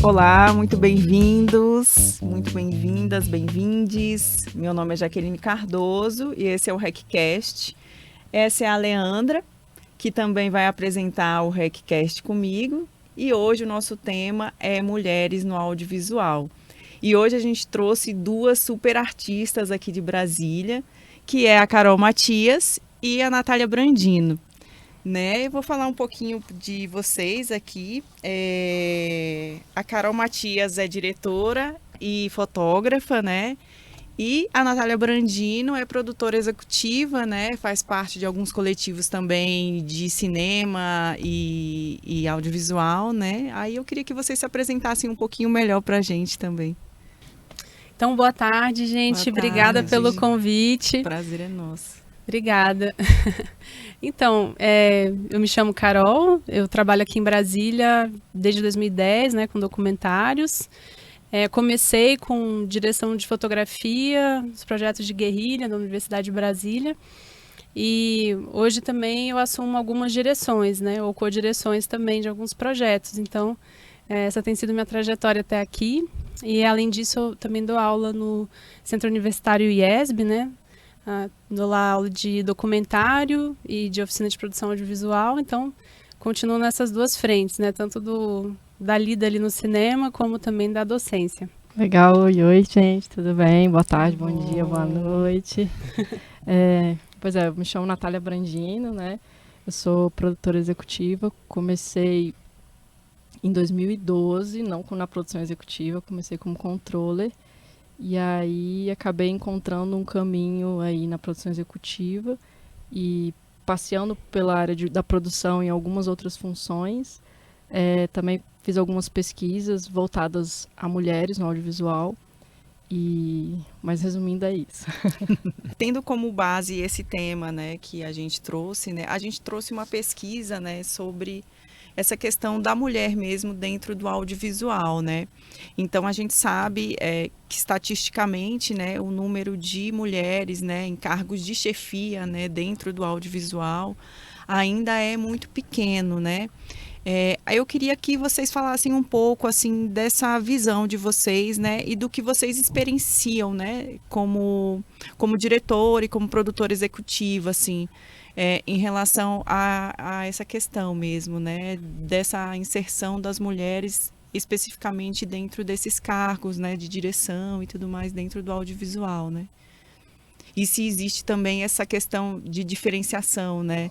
Olá, muito bem-vindos, muito bem-vindas, bem-vindes. Meu nome é Jaqueline Cardoso e esse é o RecCast. Essa é a Leandra, que também vai apresentar o RecCast comigo. E hoje o nosso tema é Mulheres no Audiovisual. E hoje a gente trouxe duas super artistas aqui de Brasília, que é a Carol Matias e a Natália Brandino. Eu vou falar um pouquinho de vocês aqui. A Carol Matias é diretora e fotógrafa, né? E a Natália Brandino é produtora executiva, né? Faz parte de alguns coletivos também de cinema e audiovisual, né? Aí eu queria que vocês se apresentassem um pouquinho melhor pra gente também. Então, boa tarde, gente. Boa Obrigada tarde. pelo convite. Prazer é nosso. Obrigada. Então, eu me chamo Carol, eu trabalho aqui em Brasília desde 2010, né, com documentários. Comecei com direção de fotografia, os projetos de guerrilha da Universidade de Brasília. E hoje também eu assumo algumas direções, né, ou co-direções também de alguns projetos. Então, essa tem sido minha trajetória até aqui. E, além disso, eu também dou aula no Centro Universitário IESB, né? Dou lá aula de documentário e de oficina de produção audiovisual. Então, continuo nessas duas frentes, né? Tanto da lida ali no cinema, como também da docência. Legal. Oi, gente. Tudo bem? Boa tarde, bom dia, boa noite. Eu me chamo Natália Brandino, né? Eu sou produtora executiva. Comecei em 2012, não na produção executiva, comecei como controller. E aí acabei encontrando um caminho aí na produção executiva e passeando pela área da produção em algumas outras funções. Também fiz algumas pesquisas voltadas a mulheres no audiovisual. Mas resumindo, é isso. Tendo como base esse tema, né, que a gente trouxe, né, a gente trouxe uma pesquisa, né, sobre essa questão da mulher mesmo dentro do audiovisual, né? Então a gente sabe que estatisticamente, né, o número de mulheres, né, em cargos de chefia, né, dentro do audiovisual ainda é muito pequeno, né? Aí eu queria que vocês falassem um pouco assim dessa visão de vocês, né, e do que vocês experienciam, né, como diretor e como produtora executiva, assim, em relação a essa questão mesmo, né, dessa inserção das mulheres especificamente dentro desses cargos, né, de direção e tudo mais dentro do audiovisual, né? E se existe também essa questão de diferenciação, né,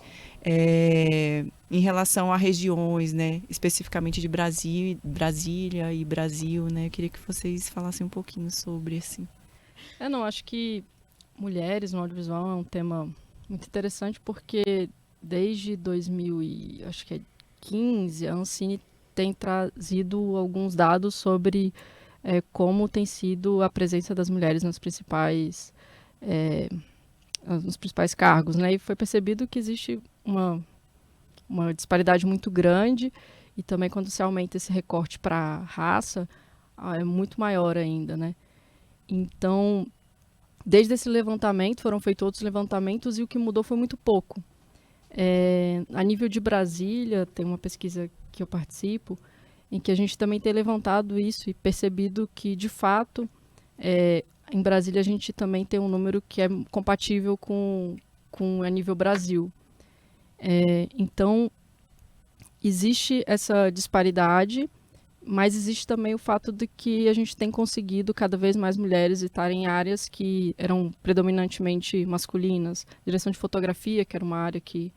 em relação a regiões, né, especificamente de Brasília e Brasil, né? Eu queria que vocês falassem um pouquinho sobre, assim. Acho que mulheres no audiovisual é um tema muito interessante porque desde 2015 a Ancine tem trazido alguns dados sobre como tem sido a presença das mulheres nos principais cargos, né? E foi percebido que existe uma disparidade muito grande e também quando se aumenta esse recorte para raça, é muito maior ainda, né? Então, desde esse levantamento, foram feitos outros levantamentos e o que mudou foi muito pouco. A nível de Brasília, tem uma pesquisa que eu participo, em que a gente também tem levantado isso e percebido que, de fato, em Brasília a gente também tem um número que é compatível com a nível Brasil. Então, existe essa disparidade, mas existe também o fato de que a gente tem conseguido cada vez mais mulheres estarem em áreas que eram predominantemente masculinas. Direção de fotografia, que era uma área que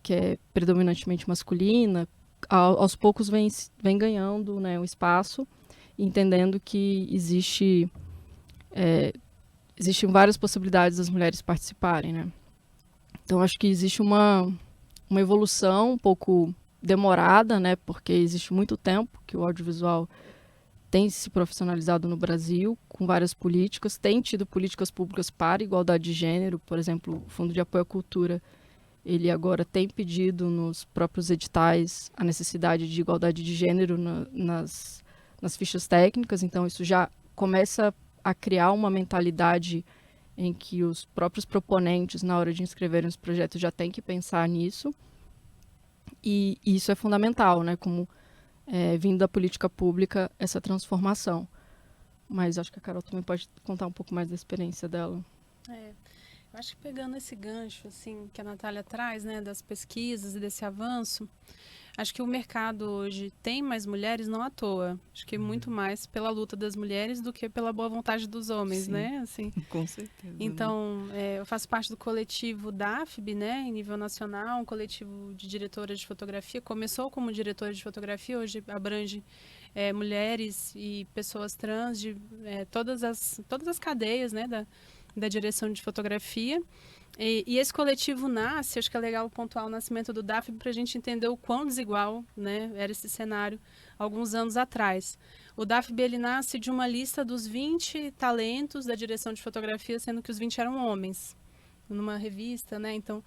é predominantemente masculina, aos poucos vem ganhando, né, um espaço, entendendo que existem várias possibilidades das mulheres participarem, né? Então, acho que existe uma evolução um pouco demorada, né, porque existe muito tempo que o audiovisual tem se profissionalizado no Brasil, com várias políticas, tem tido políticas públicas para igualdade de gênero, por exemplo, o Fundo de Apoio à Cultura, ele agora tem pedido nos próprios editais a necessidade de igualdade de gênero nas fichas técnicas, então isso já começa a criar uma mentalidade em que os próprios proponentes, na hora de inscreverem os projetos, já têm que pensar nisso. E isso é fundamental, né? Como vindo da política pública, essa transformação. Mas acho que a Carol também pode contar um pouco mais da experiência dela. Eu acho que pegando esse gancho assim, que a Natália traz, né, das pesquisas e desse avanço, acho que o mercado hoje tem mais mulheres não à toa. Acho que muito mais pela luta das mulheres do que pela boa vontade dos homens, Sim, né? Assim, com certeza. então, eu faço parte do coletivo DAFB, né, em nível nacional, um coletivo de diretoras de fotografia. Começou como diretora de fotografia, hoje abrange mulheres e pessoas trans de todas as cadeias, né, da direção de fotografia. E esse coletivo nasce, acho que é legal pontuar o nascimento do DAFB para a gente entender o quão desigual, né, era esse cenário alguns anos atrás. O DAFB ele nasce de uma lista dos 20 talentos da direção de fotografia, sendo que os 20 eram homens, numa revista, né? Então,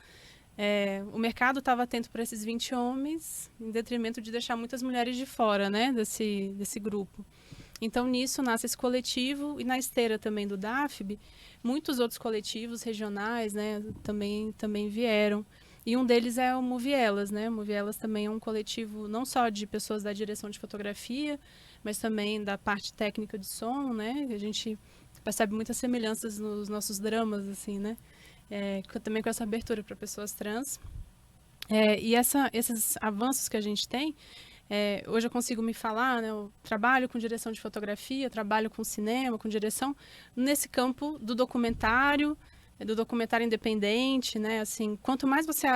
o mercado estava atento para esses 20 homens, em detrimento de deixar muitas mulheres de fora, né, desse grupo. Então, nisso nasce esse coletivo, e na esteira também do DAFB, muitos outros coletivos regionais, né, também vieram. E um deles é o Movielas, né? O Movielas também é um coletivo não só de pessoas da direção de fotografia, mas também da parte técnica de som, né? A gente percebe muitas semelhanças nos nossos dramas, assim, né? Também com essa abertura para pessoas trans. E esses avanços que a gente tem, hoje eu consigo me falar, né? Eu trabalho com direção de fotografia, trabalho com cinema, com direção, nesse campo do documentário independente, né? Assim, quanto mais você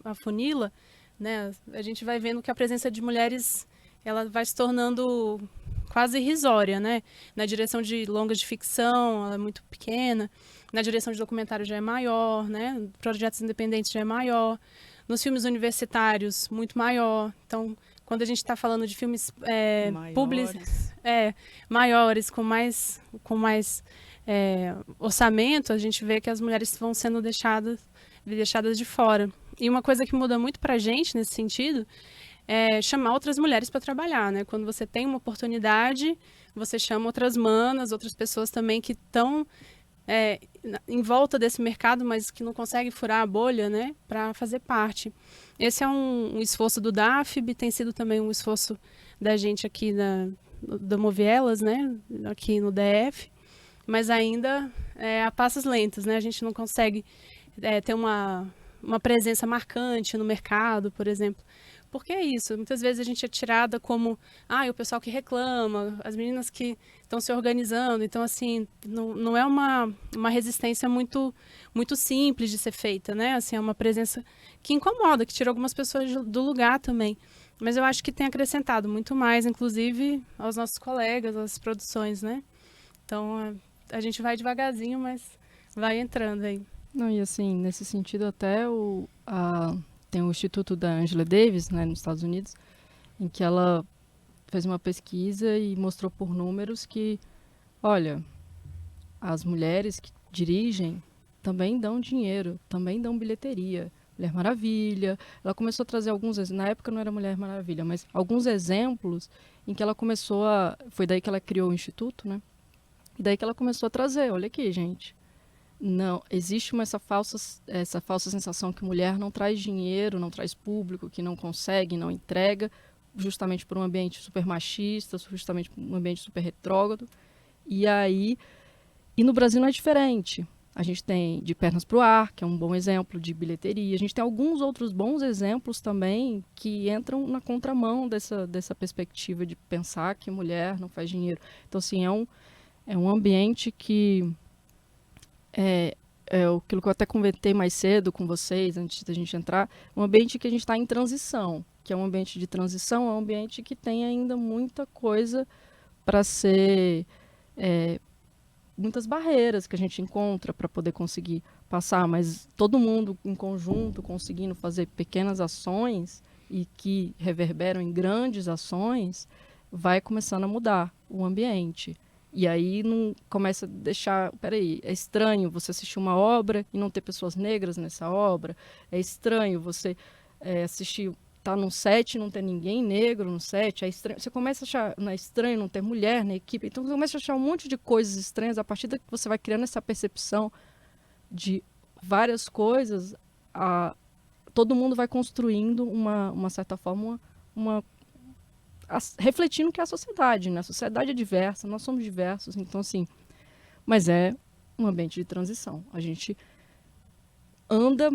afunila, né? A gente vai vendo que a presença de mulheres, ela vai se tornando quase irrisória, né? Na direção de longas de ficção, ela é muito pequena. Na direção de documentário já é maior, né? Projetos independentes já é maior. Nos filmes universitários, muito maior. Então, quando a gente está falando de filmes maiores, com mais orçamento, a gente vê que as mulheres vão sendo deixadas de fora. E uma coisa que muda muito para a gente nesse sentido é chamar outras mulheres para trabalhar, né? Quando você tem uma oportunidade, você chama outras manas, outras pessoas também que estão em volta desse mercado, mas que não conseguem furar a bolha, né? Para fazer parte. Esse é um esforço do DAFB, tem sido também um esforço da gente aqui da Movielas, né? Aqui no DF. Mas ainda a passos lentos, né? A gente não consegue ter uma presença marcante no mercado, por exemplo. Porque é isso, muitas vezes a gente é tirada como o pessoal que reclama, as meninas que estão se organizando. Então, assim, não é uma resistência muito, muito simples de ser feita, né? Assim, é uma presença que incomoda, que tira algumas pessoas do lugar também. Mas eu acho que tem acrescentado muito mais, inclusive, aos nossos colegas, às produções, né? Então, a gente vai devagarzinho, mas vai entrando aí. Não, e assim, nesse sentido até tem o Instituto da Angela Davis, né, nos Estados Unidos, em que ela fez uma pesquisa e mostrou por números que, olha, as mulheres que dirigem também dão dinheiro, também dão bilheteria. Mulher Maravilha, ela começou a trazer na época não era Mulher Maravilha, mas alguns exemplos em que ela foi daí que ela criou o Instituto, né? E daí que ela começou a trazer, olha aqui, gente. Não, existe essa falsa sensação que mulher não traz dinheiro, não traz público, que não consegue, não entrega, justamente por um ambiente super machista, justamente por um ambiente super retrógrado. E no Brasil não é diferente. A gente tem De Pernas pro Ar, que é um bom exemplo de bilheteria. A gente tem alguns outros bons exemplos também que entram na contramão dessa perspectiva de pensar que mulher não faz dinheiro. Então, assim, é um ambiente que aquilo que eu até comentei mais cedo com vocês, antes da gente entrar, um ambiente que a gente está em transição, que é um ambiente de transição, é um ambiente que tem ainda muita coisa para ser, muitas barreiras que a gente encontra para poder conseguir passar, mas todo mundo em conjunto conseguindo fazer pequenas ações e que reverberam em grandes ações, vai começando a mudar o ambiente. E aí não começa a deixar... Peraí, é estranho você assistir uma obra e não ter pessoas negras nessa obra. É estranho você assistir... Tá num set e não ter ninguém negro no set. É estranho. Você começa a achar... Não é estranho não ter mulher na equipe. Então você começa a achar um monte de coisas estranhas. A partir da que você vai criando essa percepção de várias coisas, todo mundo vai construindo uma certa forma, refletindo o que é a sociedade, né? A sociedade é diversa, nós somos diversos, então assim, mas é um ambiente de transição. A gente anda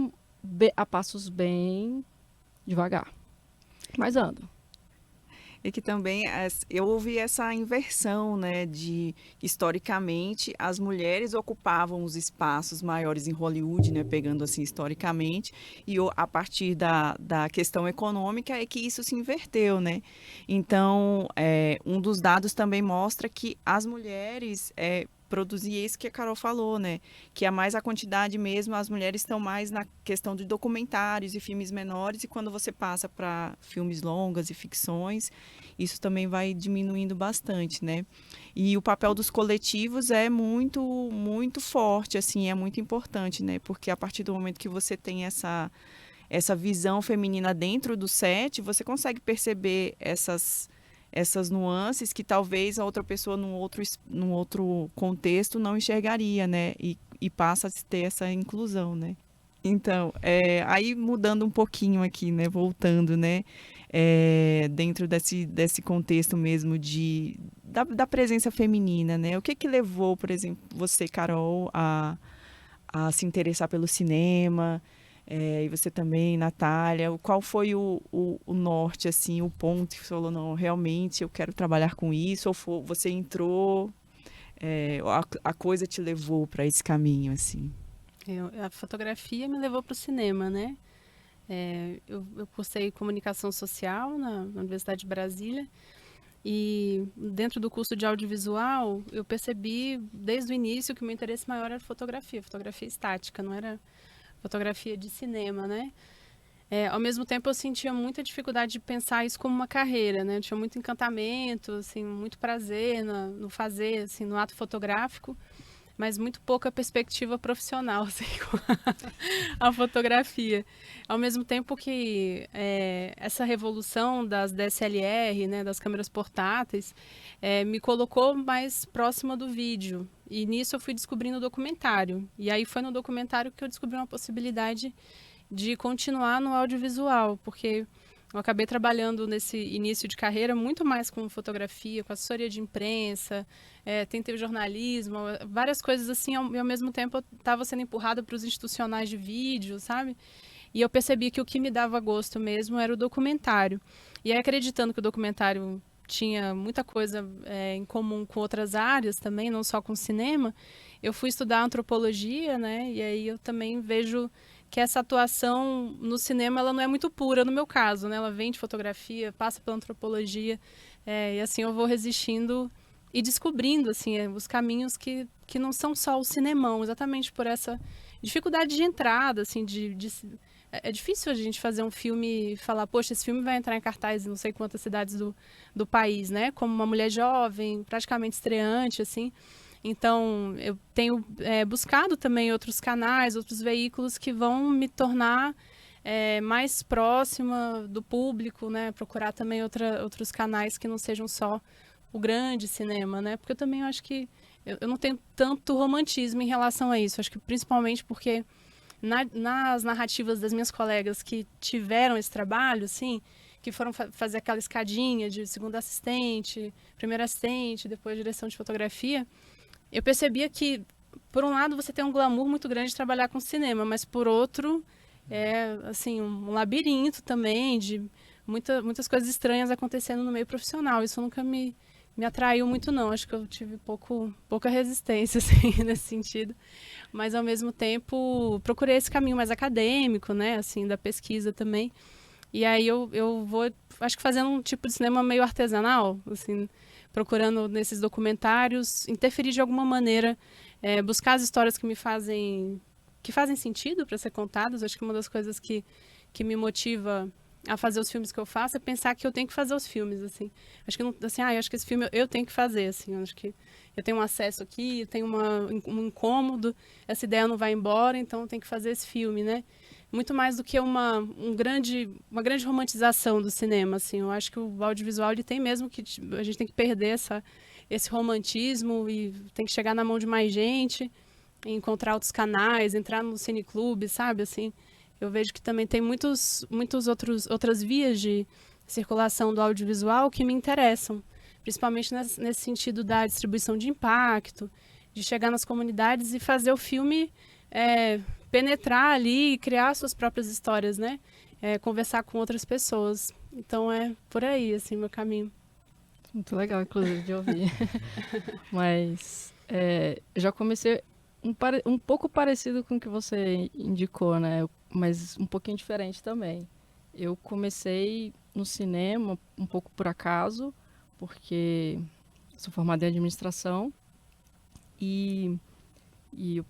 a passos bem devagar, mas anda. E que também eu ouvi essa inversão, né, de historicamente as mulheres ocupavam os espaços maiores em Hollywood, né, pegando assim historicamente, e a partir da questão econômica é que isso se inverteu, né? Então, um dos dados também mostra que as mulheres produzir isso que a Carol falou, né? Que é mais a quantidade mesmo, as mulheres estão mais na questão de documentários e filmes menores, e quando você passa para filmes longas e ficções, isso também vai diminuindo bastante, né? E o papel dos coletivos é muito, muito forte, assim, é muito importante, né? Porque a partir do momento que você tem essa visão feminina dentro do set, você consegue perceber essas nuances que talvez a outra pessoa num outro contexto não enxergaria, né? E passa a ter essa inclusão, né? Então, aí mudando um pouquinho aqui, né? Voltando, né? Dentro desse contexto mesmo da presença feminina, né? O que levou, por exemplo, você, Carol, a se interessar pelo cinema? E você também, Natália, qual foi o norte, assim, o ponto que você falou, não, realmente eu quero trabalhar com isso, ou você entrou, a coisa te levou para esse caminho, assim? A fotografia me levou para o cinema, né? Eu cursei comunicação social na Universidade de Brasília, e dentro do curso de audiovisual, eu percebi desde o início que o meu interesse maior era fotografia estática, não era fotografia de cinema, né? Ao mesmo tempo, eu sentia muita dificuldade de pensar isso como uma carreira, né? Eu tinha muito encantamento, assim, muito prazer no fazer, assim, no ato fotográfico, mas muito pouca perspectiva profissional, assim, com a fotografia. Ao mesmo tempo que essa revolução das DSLR, né, das câmeras portáteis, me colocou mais próxima do vídeo. E nisso eu fui descobrindo o documentário. E aí foi no documentário que eu descobri uma possibilidade de continuar no audiovisual, porque eu acabei trabalhando nesse início de carreira muito mais com fotografia, com assessoria de imprensa, tentei o jornalismo, várias coisas assim, e ao mesmo tempo eu estava sendo empurrada para os institucionais de vídeo, sabe? E eu percebi que o que me dava gosto mesmo era o documentário. E aí, acreditando que o documentário tinha muita coisa em comum com outras áreas também, não só com cinema, eu fui estudar antropologia, né? E aí eu também vejo que essa atuação no cinema ela não é muito pura no meu caso, né? Ela vem de fotografia, passa pela antropologia, e assim eu vou resistindo e descobrindo assim os caminhos que não são só o cinemão, exatamente por essa dificuldade de entrada, assim, é difícil a gente fazer um filme e falar, poxa, esse filme vai entrar em cartaz em não sei quantas cidades do país, né? Como uma mulher jovem, praticamente estreante, assim. Então, eu tenho buscado também outros canais, outros veículos que vão me tornar mais próxima do público, né? Procurar também outros canais que não sejam só o grande cinema, né? Porque eu também acho que eu não tenho tanto romantismo em relação a isso. Acho que principalmente porque nas narrativas das minhas colegas que tiveram esse trabalho, assim, que foram fazer aquela escadinha de segunda assistente, primeira assistente, depois direção de fotografia, eu percebia que, por um lado, você tem um glamour muito grande de trabalhar com cinema, mas por outro, assim, um labirinto também de muitas coisas estranhas acontecendo no meio profissional. Isso nunca me atraiu muito, não. Acho que eu tive pouca resistência, assim, nesse sentido. Mas, ao mesmo tempo, procurei esse caminho mais acadêmico, né, assim, da pesquisa também. E aí eu vou, acho que fazendo um tipo de cinema meio artesanal, assim, procurando nesses documentários, interferir de alguma maneira, buscar as histórias que fazem sentido para ser contadas. Acho que uma das coisas que me motiva a fazer os filmes que eu faço é pensar que eu tenho que fazer os filmes, assim. Acho que não, assim, eu acho que esse filme eu tenho que fazer, assim. Acho que eu tenho um acesso aqui, eu tenho um incômodo, essa ideia não vai embora, então eu tenho que fazer esse filme, né? Muito mais do que uma grande romantização do cinema, assim. Eu acho que o audiovisual ele tem mesmo que a gente tem que perder esse romantismo e tem que chegar na mão de mais gente, encontrar outros canais, entrar no cineclube, sabe, assim. Eu vejo que também tem outras vias de circulação do audiovisual que me interessam, principalmente nesse sentido da distribuição de impacto, de chegar nas comunidades e fazer o filme penetrar ali e criar suas próprias histórias, né? Conversar com outras pessoas. Então é por aí, assim, meu caminho. Muito legal, inclusive, de ouvir. Mas já comecei um pouco parecido com o que você indicou, né? Mas um pouquinho diferente também. Eu comecei no cinema um pouco por acaso, porque sou formada em administração e eu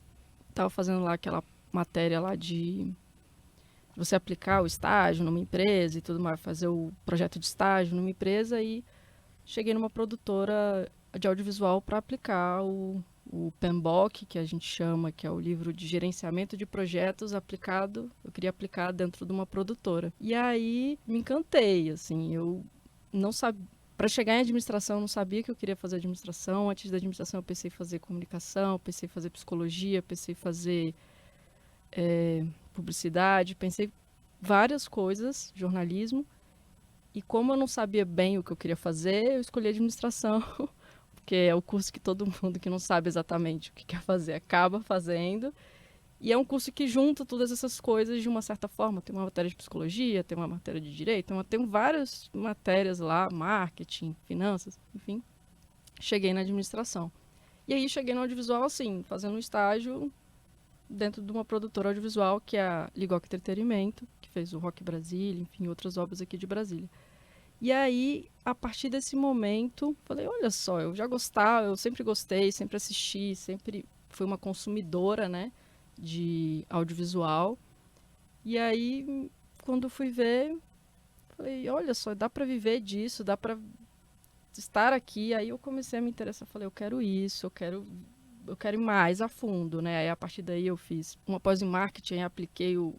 estava fazendo lá aquela matéria lá de você aplicar o estágio numa empresa e tudo mais, fazer o projeto de estágio numa empresa, e cheguei numa produtora de audiovisual para aplicar o PMBOK, que a gente chama, que é o livro de gerenciamento de projetos aplicado. Eu queria aplicar dentro de uma produtora. E aí me encantei, assim, eu não sabia. Para chegar em administração, eu não sabia que eu queria fazer administração. Antes da administração, eu pensei em fazer comunicação, pensei em fazer psicologia, pensei em fazer publicidade, pensei várias coisas, jornalismo. E como eu não sabia bem o que eu queria fazer, eu escolhi administração, porque é o curso que todo mundo que não sabe exatamente o que quer fazer acaba fazendo. E é um curso que junta todas essas coisas de uma certa forma. Tem uma matéria de psicologia, tem uma matéria de direito, tem várias matérias lá, marketing, finanças, enfim. Cheguei na administração. E aí cheguei no audiovisual, assim, fazendo um estágio dentro de uma produtora audiovisual, que é a Ligoc Entretenimento, que fez o Rock Brasília, enfim, outras obras aqui de Brasília. E aí, a partir desse momento, falei, olha só, eu já gostava, eu sempre gostei, sempre assisti, sempre fui uma consumidora, né, de audiovisual. E aí, quando fui ver, falei, olha só, dá para viver disso, dá para estar aqui. Aí eu comecei a me interessar, falei, eu quero isso, eu quero ir mais a fundo, né? Aí a partir daí eu fiz uma pós em marketing, apliquei o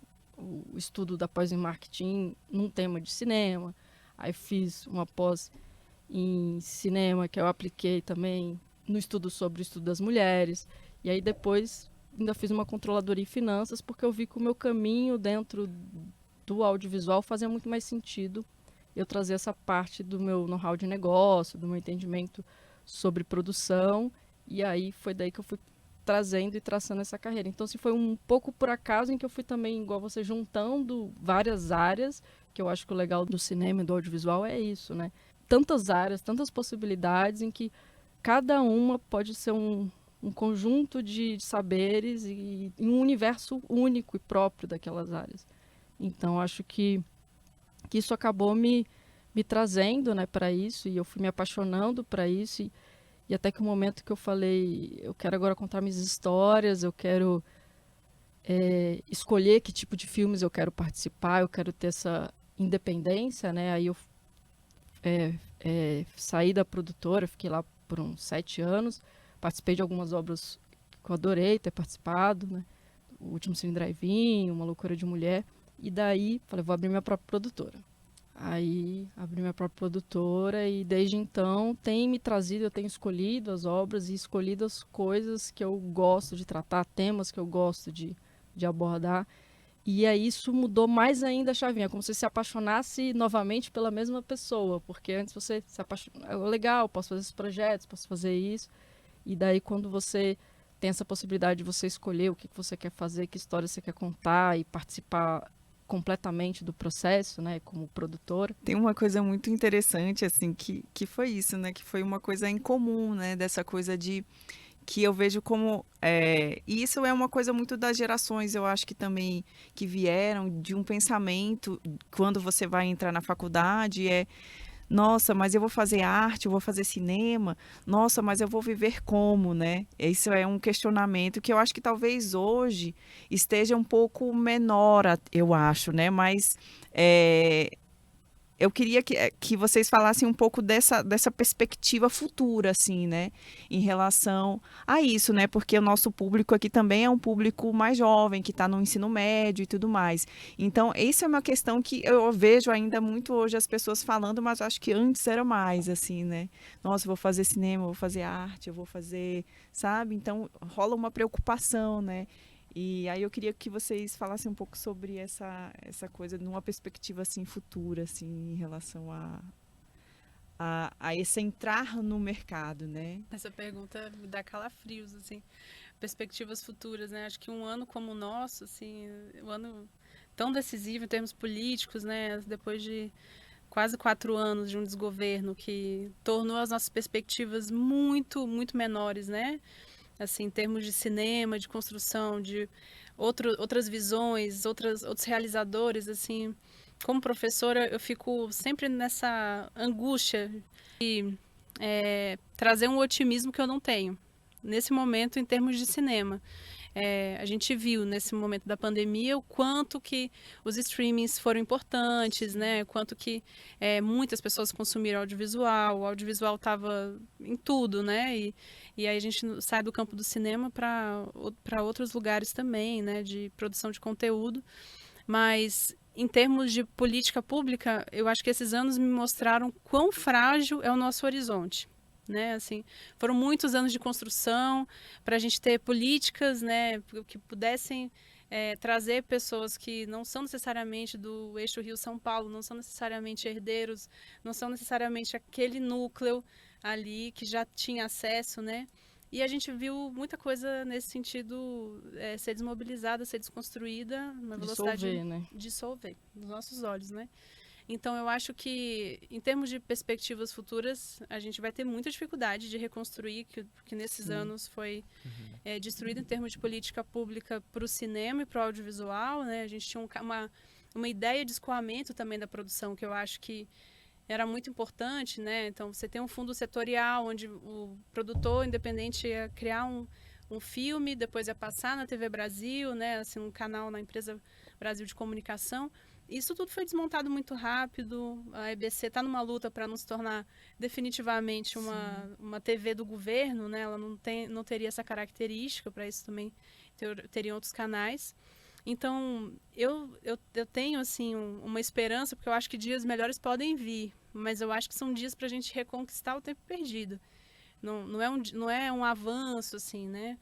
estudo da pós em marketing num tema de cinema. Aí fiz uma pós em cinema que eu apliquei também no estudo sobre o estudo das mulheres. E aí depois ainda fiz uma controladoria em finanças, porque eu vi que o meu caminho dentro do audiovisual fazia muito mais sentido eu trazer essa parte do meu know-how de negócio, do meu entendimento sobre produção. E aí foi daí que eu fui trazendo e traçando essa carreira. Então, assim, foi um pouco por acaso em que eu fui também, igual você, juntando várias áreas, que eu acho que o legal do cinema e do audiovisual é isso, né? Tantas áreas, tantas possibilidades em que cada uma pode ser um conjunto de saberes e um universo único e próprio daquelas áreas. Então, acho que isso acabou me trazendo, né, para isso, e eu fui me apaixonando para isso, e até que o momento que eu falei, eu quero agora contar minhas histórias, eu quero escolher que tipo de filmes eu quero participar, eu quero ter essa independência, né? Aí eu saí da produtora, fiquei lá por uns 7 anos, participei de algumas obras que eu adorei ter participado, né? O Último Cine Drive-In, Uma Loucura de Mulher, e daí falei, vou abrir minha própria produtora. Aí abri minha própria produtora e desde então tem me trazido, eu tenho escolhido as obras e escolhido as coisas que eu gosto de tratar, temas que eu gosto de abordar. E aí isso mudou mais ainda a chavinha, como se se apaixonasse novamente pela mesma pessoa, porque antes você se apaixona, legal, posso fazer esses projetos, posso fazer isso. E daí quando você tem essa possibilidade de você escolher o que você quer fazer, que história você quer contar e participar completamente do processo, né, como produtora. Tem uma coisa muito interessante, assim, que foi isso, né, que foi uma coisa em comum, né, dessa coisa de que eu vejo como e isso é uma coisa muito das gerações, eu acho que também que vieram de um pensamento quando você vai entrar na faculdade nossa, mas eu vou fazer arte, eu vou fazer cinema, nossa, mas eu vou viver como, né? Isso é um questionamento que eu acho que talvez hoje esteja um pouco menor, eu acho, né? Mas eu queria que vocês falassem um pouco dessa perspectiva futura, assim, né? Em relação a isso, né? Porque o nosso público aqui também é um público mais jovem, que está no ensino médio e tudo mais. Então, essa é uma questão que eu vejo ainda muito hoje as pessoas falando, mas acho que antes era mais, assim, né? Nossa, eu vou fazer cinema, eu vou fazer arte, eu vou fazer, sabe? Então, rola uma preocupação, né? E aí eu queria que vocês falassem um pouco sobre essa coisa numa perspectiva assim futura, assim, em relação a esse entrar no mercado, né? Essa pergunta me dá calafrios, assim, perspectivas futuras, né? Acho que um ano como o nosso, assim, um ano tão decisivo em termos políticos, né? Depois de quase 4 anos de um desgoverno que tornou as nossas perspectivas muito, muito menores, né? Assim, em termos de cinema, de construção, de outras visões, outros realizadores, assim. Como professora, eu fico sempre nessa angústia de trazer um otimismo que eu não tenho nesse momento em termos de cinema. A gente viu nesse momento da pandemia o quanto que os streamings foram importantes, né? Quanto que muitas pessoas consumiram audiovisual, o audiovisual estava em tudo, né? E aí a gente sai do campo do cinema para outros lugares também, né? De produção de conteúdo. Mas em termos de política pública, eu acho que esses anos me mostraram quão frágil é o nosso horizonte. Né, assim, foram muitos anos de construção para a gente ter políticas, né, que pudessem trazer pessoas que não são necessariamente do eixo Rio-São Paulo, não são necessariamente herdeiros, não são necessariamente aquele núcleo ali que já tinha acesso, né? E a gente viu muita coisa nesse sentido ser desmobilizada, ser desconstruída, uma velocidade dissolver nos nossos olhos, né? Então, eu acho que, em termos de perspectivas futuras, a gente vai ter muita dificuldade de reconstruir, que nesses anos foi destruído em termos de política pública para o cinema e para o audiovisual, né? A gente tinha uma ideia de escoamento também da produção, que eu acho que era muito importante, né? Então, você tem um fundo setorial, onde o produtor independente ia criar um filme, depois ia passar na TV Brasil, né? Assim, um canal na empresa Brasil de Comunicação. Isso tudo foi desmontado muito rápido. A EBC está numa luta para não se tornar definitivamente uma TV do governo, né? Ela não teria essa característica, para isso também teriam outros canais. Então, eu tenho assim uma esperança, porque eu acho que dias melhores podem vir, mas eu acho que são dias para a gente reconquistar o tempo perdido. Não é um avanço, assim, né?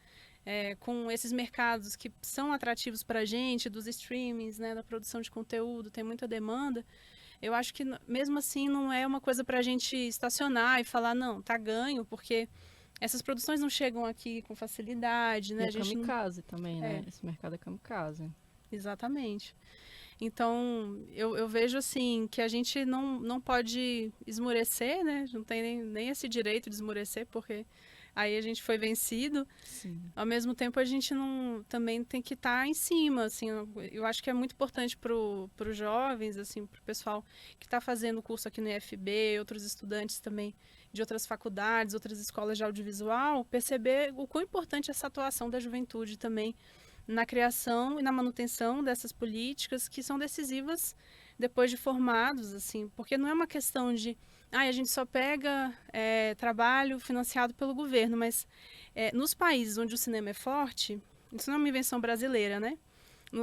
Com esses mercados que são atrativos para a gente, dos streamings, né, da produção de conteúdo, tem muita demanda, eu acho que mesmo assim não é uma coisa para a gente estacionar e falar, não, tá ganho, porque essas produções não chegam aqui com facilidade, né? E a gente kamikaze também, né? Esse mercado é kamikaze. Exatamente. Então, eu vejo assim que a gente não pode esmorecer, né? Não tem nem esse direito de esmorecer, porque aí a gente foi vencido. Sim. Ao mesmo tempo, a gente também tem que estar em cima, assim. Eu acho que é muito importante para os jovens, assim, para o pessoal que está fazendo curso aqui no IFB, outros estudantes também de outras faculdades, outras escolas de audiovisual, perceber o quão importante é essa atuação da juventude também na criação e na manutenção dessas políticas que são decisivas depois de formados, assim, porque não é uma questão de a gente só pega trabalho financiado pelo governo, mas nos países onde o cinema é forte, isso não é uma invenção brasileira, né?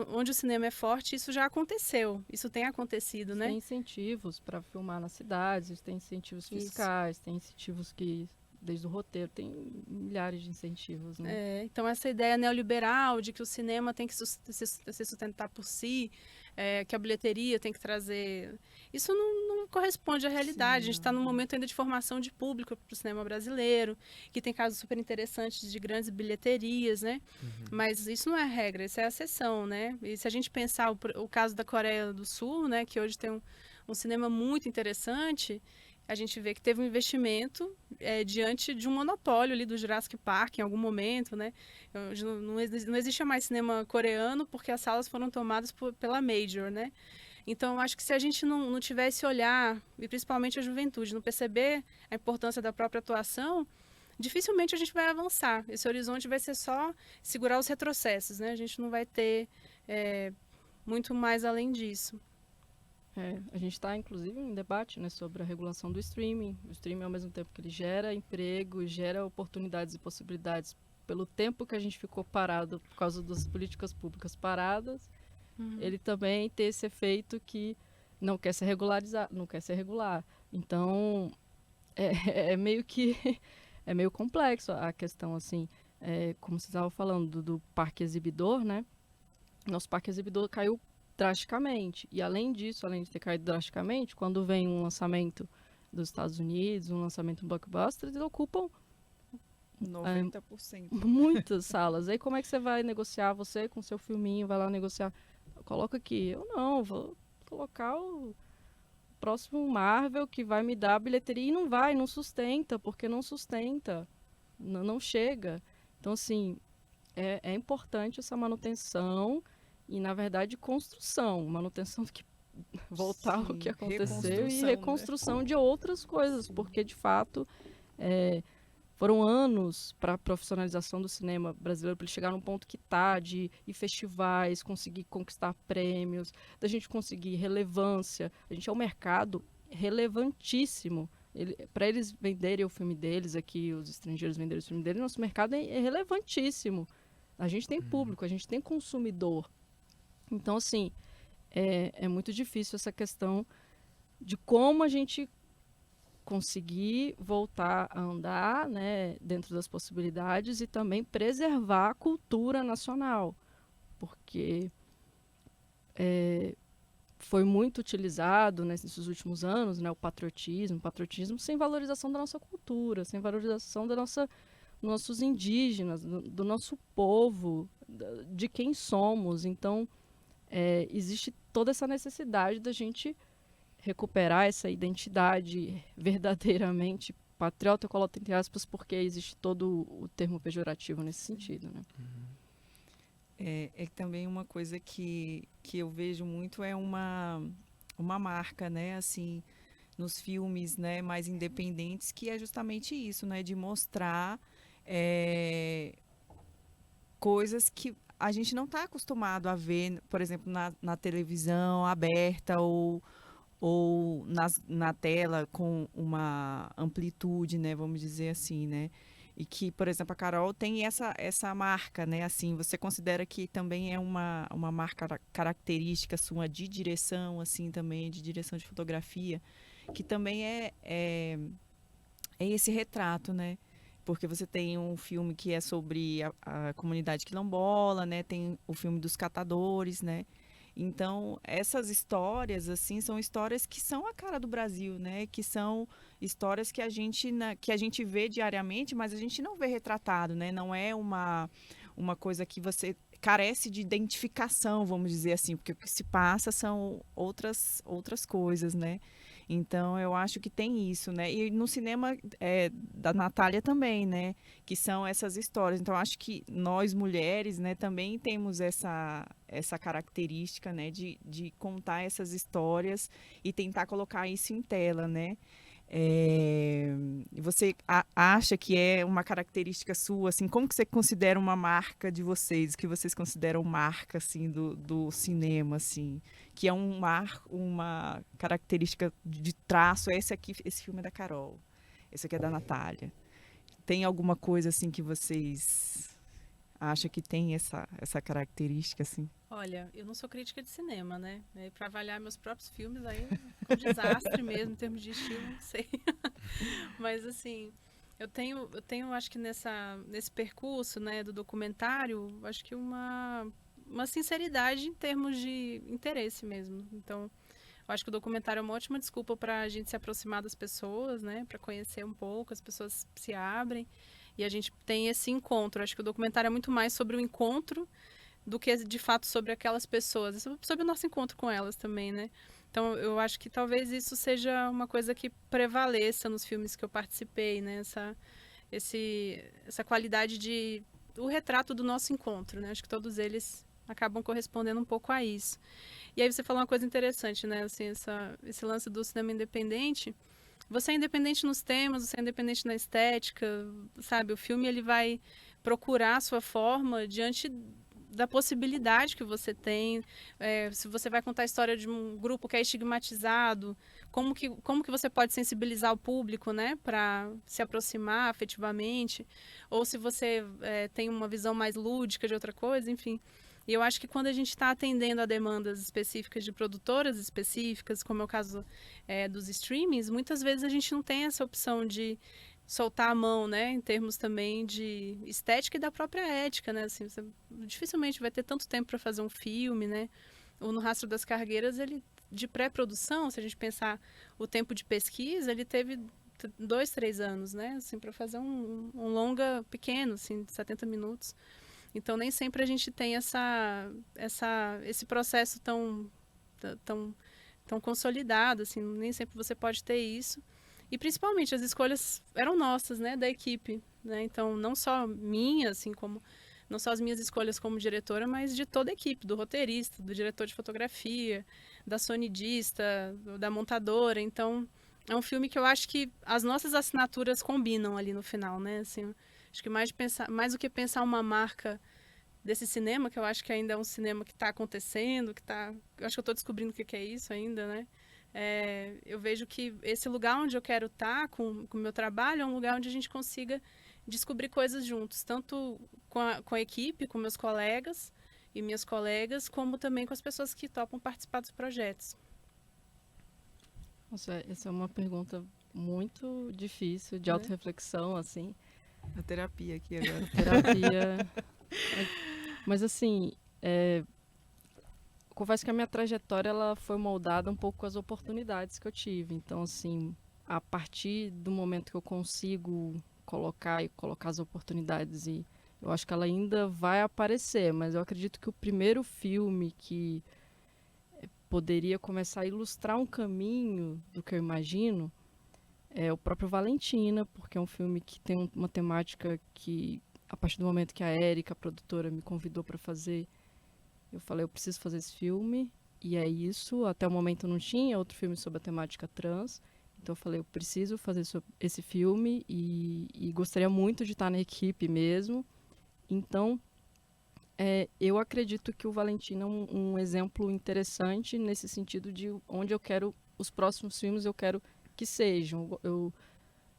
Onde o cinema é forte, isso já aconteceu, isso tem acontecido, né? Tem incentivos para filmar nas cidades, tem incentivos fiscais, tem incentivos que desde o roteiro, tem milhares de incentivos, né? Então essa ideia neoliberal de que o cinema tem que se sustentar por si, que a bilheteria tem que trazer... Isso não corresponde à realidade. Sim, a gente está num momento ainda de formação de público para o cinema brasileiro, que tem casos super interessantes de grandes bilheterias, né? Mas isso não é a regra, isso é a exceção, né? E se a gente pensar o caso da Coreia do Sul, né, que hoje tem um cinema muito interessante, a gente vê que teve um investimento diante de um monopólio ali do Jurassic Park em algum momento, né? Não existe mais cinema coreano porque as salas foram tomadas pela Major, né? Então, eu acho que se a gente não tiver esse olhar, e principalmente a juventude, não perceber a importância da própria atuação, dificilmente a gente vai avançar. Esse horizonte vai ser só segurar os retrocessos, né? A gente não vai ter muito mais além disso. A gente está, inclusive, em debate, né, sobre a regulação do streaming. O streaming, ao mesmo tempo que ele gera emprego, gera oportunidades e possibilidades pelo tempo que a gente ficou parado por causa das políticas públicas paradas, ele também tem esse efeito que não quer ser regularizado, não quer ser regular. Então, é meio complexo a questão, assim. como você estava falando do parque exibidor, né? Nosso parque exibidor caiu drasticamente. E além disso, além de ter caído drasticamente, quando vem um lançamento dos Estados Unidos, um lançamento blockbuster, eles ocupam 90%. Muitas salas. Aí como é que você vai negociar? Você com seu filminho vai lá negociar. Coloca aqui. Eu não, vou colocar o próximo Marvel que vai me dar a bilheteria e não sustenta, porque não sustenta. Não chega. Então, assim, é importante essa manutenção e, na verdade, construção. Manutenção do que voltar ao que aconteceu e reconstrução, né, de outras coisas, porque, de fato, foram anos para a profissionalização do cinema brasileiro, para ele chegar num ponto que está, de ir festivais, conseguir conquistar prêmios, da gente conseguir relevância. A gente é um mercado relevantíssimo. Para eles venderem o filme deles aqui, os estrangeiros venderem o filme deles, nosso mercado é relevantíssimo. A gente tem público, a gente tem consumidor. Então, assim, é muito difícil essa questão de como a gente conseguir voltar a andar, né, dentro das possibilidades e também preservar a cultura nacional, porque foi muito utilizado, né, nesses últimos anos, né, o patriotismo sem valorização da nossa cultura, sem valorização dos nossos indígenas, do nosso povo, de quem somos. Então, existe toda essa necessidade da gente recuperar essa identidade verdadeiramente patriota, eu coloco entre aspas, porque existe todo o termo pejorativo nesse sentido, né? Também uma coisa que eu vejo muito é uma marca, né, assim, nos filmes, né, mais independentes, que é justamente isso, né, de mostrar coisas que a gente não está acostumado a ver, por exemplo, na televisão aberta ou na tela com uma amplitude, né, vamos dizer assim, né? E que, por exemplo, a Carol tem essa marca, né? Assim, você considera que também é uma marca característica sua de direção, assim, também, de direção de fotografia, que também é esse retrato, né? Porque você tem um filme que é sobre a comunidade quilombola, né? Tem o filme dos catadores, né? Então, essas histórias, assim, são histórias que são a cara do Brasil, né? Que são histórias que a gente vê diariamente, mas a gente não vê retratado, né? Não é uma coisa que você carece de identificação, vamos dizer assim, porque o que se passa são outras coisas, né? Então, eu acho que tem isso, né? E no cinema da Natália também, né? Que são essas histórias. Então, acho que nós, mulheres, né, também temos essa característica, né, de contar essas histórias e tentar colocar isso em tela, né? Você acha que é uma característica sua, assim, como que você considera uma marca de vocês, que vocês consideram marca, assim, do cinema, assim, que é uma característica de traço? Esse filme é da Carol, esse aqui é da Natália. Tem alguma coisa, assim, que vocês acham que tem essa característica, assim? Olha, eu não sou crítica de cinema, né? Para avaliar meus próprios filmes, aí é um desastre mesmo, em termos de estilo, não sei. Mas, assim, eu tenho, acho que nesse percurso, né, do documentário, acho que uma sinceridade em termos de interesse mesmo. Então, eu acho que o documentário é uma ótima desculpa para a gente se aproximar das pessoas, né? Para conhecer um pouco, as pessoas se abrem e a gente tem esse encontro. Eu acho que o documentário é muito mais sobre o encontro do que, de fato, sobre aquelas pessoas, sobre o nosso encontro com elas também, né? Então, eu acho que talvez isso seja uma coisa que prevaleça nos filmes que eu participei, né? Essa qualidade o retrato do nosso encontro, né? Acho que todos eles acabam correspondendo um pouco a isso. E aí você falou uma coisa interessante, né? Assim, esse lance do cinema independente. Você é independente nos temas, você é independente na estética, sabe? O filme, ele vai procurar a sua forma diante da possibilidade que você tem, se você vai contar a história de um grupo que é estigmatizado, como que você pode sensibilizar o público, né, para se aproximar afetivamente, ou se você tem uma visão mais lúdica de outra coisa, enfim. E eu acho que quando a gente está atendendo a demandas específicas de produtoras específicas, como é o caso dos streamings, muitas vezes a gente não tem essa opção de soltar a mão, né, em termos também de estética e da própria ética, né, assim, você dificilmente vai ter tanto tempo para fazer um filme, né, ou no Rastro das Cargueiras, ele, de pré-produção, se a gente pensar o tempo de pesquisa, ele teve 2, 3 anos, né, assim, para fazer um longa pequeno, assim, de 70 minutos. Então, nem sempre a gente tem esse processo tão consolidado, assim, nem sempre você pode ter isso. E principalmente as escolhas eram nossas, né, da equipe, né? Então, não só minha, assim como não só as minhas escolhas como diretora, mas de toda a equipe, do roteirista, do diretor de fotografia, da sonidista, da montadora. Então, é um filme que eu acho que as nossas assinaturas combinam ali no final, né? Assim, acho que mais do que pensar uma marca desse cinema, que eu acho que ainda é um cinema que está acontecendo, eu acho que eu estou descobrindo o que é isso ainda, né? Eu vejo que esse lugar onde eu quero estar com o meu trabalho é um lugar onde a gente consiga descobrir coisas juntos, tanto com a equipe, com meus colegas e minhas colegas, como também com as pessoas que topam participar dos projetos. Nossa, essa é uma pergunta muito difícil, de autorreflexão, assim. A terapia aqui agora. Terapia. Mas assim, confesso que a minha trajetória ela foi moldada um pouco com as oportunidades que eu tive. Então, assim, a partir do momento que eu consigo colocar as oportunidades, e eu acho que ela ainda vai aparecer, mas eu acredito que o primeiro filme que poderia começar a ilustrar um caminho do que eu imagino é o próprio Valentina, porque é um filme que tem uma temática que, a partir do momento que a Érica, a produtora, me convidou para fazer, eu falei, eu preciso fazer esse filme, e é isso. Até o momento não tinha outro filme sobre a temática trans, então eu falei, eu preciso fazer esse filme e gostaria muito de estar na equipe mesmo. Então, eu acredito que o Valentina é um exemplo interessante nesse sentido de onde eu quero, os próximos filmes eu quero que sejam.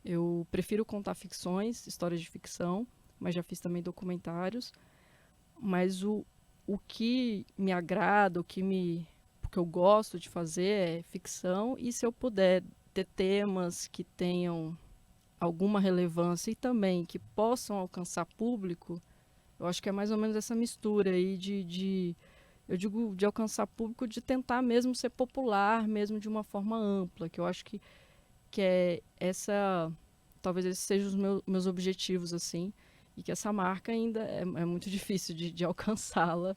Eu prefiro contar ficções, histórias de ficção, mas já fiz também documentários. Mas o que me agrada, o que eu gosto de fazer é ficção, e se eu puder ter temas que tenham alguma relevância e também que possam alcançar público, eu acho que é mais ou menos essa mistura aí eu digo de alcançar público, de tentar mesmo ser popular, mesmo de uma forma ampla, que eu acho que é essa, talvez esses sejam os meus objetivos, assim, e que essa marca ainda é muito difícil de alcançá-la,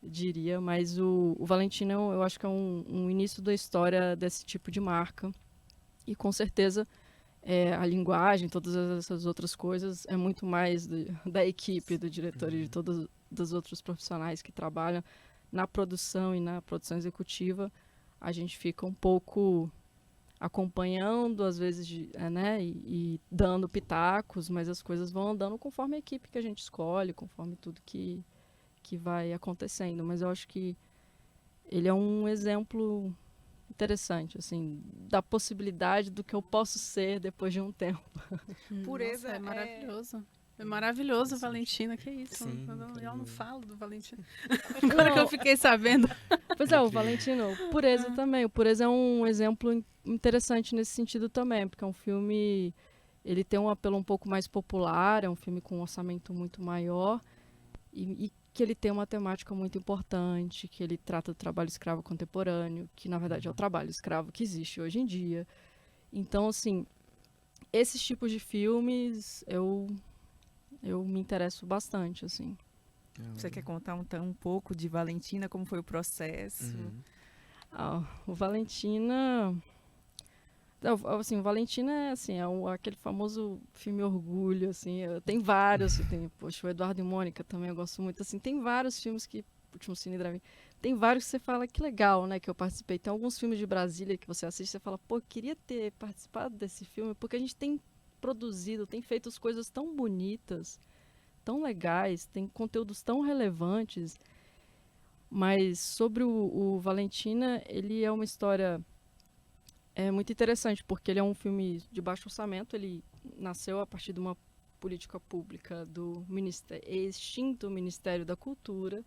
diria, mas o Valentina eu acho que é um início da história desse tipo de marca, e com certeza a linguagem, todas essas outras coisas, é muito mais da equipe, do diretor e de todos os outros profissionais que trabalham na produção e na produção executiva. A gente fica um pouco acompanhando, às vezes, e dando pitacos, mas as coisas vão andando conforme a equipe que a gente escolhe, conforme tudo que vai acontecendo. Mas eu acho que ele é um exemplo interessante, assim, da possibilidade do que eu posso ser depois de um tempo. Pureza é maravilhoso. É maravilhoso, Valentina, que isso? Sim, eu não falo do Valentina. Agora que eu fiquei sabendo. Pois é, o Valentino, o Pureza também. O Pureza é um exemplo interessante nesse sentido também, porque é um filme, ele tem um apelo um pouco mais popular, é um filme com um orçamento muito maior, e que ele tem uma temática muito importante, que ele trata do trabalho escravo contemporâneo, que na verdade é o trabalho escravo que existe hoje em dia. Então, assim, esses tipos de filmes eu me interesso bastante, assim. Você quer contar um pouco de Valentina, como foi o processo? O Valentina... Assim, o Valentina é, assim, aquele famoso filme Orgulho, assim, tem vários, poxa, o Eduardo e Mônica também eu gosto muito, assim, tem vários filmes que, Último Cine Drive-In, tem vários que você fala que legal, né, que eu participei. Tem alguns filmes de Brasília que você assiste e você fala, pô, queria ter participado desse filme, porque a gente tem produzido, tem feito as coisas tão bonitas, tão legais, tem conteúdos tão relevantes. Mas sobre o Valentina, ele é uma história muito interessante, porque ele é um filme de baixo orçamento, ele nasceu a partir de uma política pública do extinto Ministério da Cultura,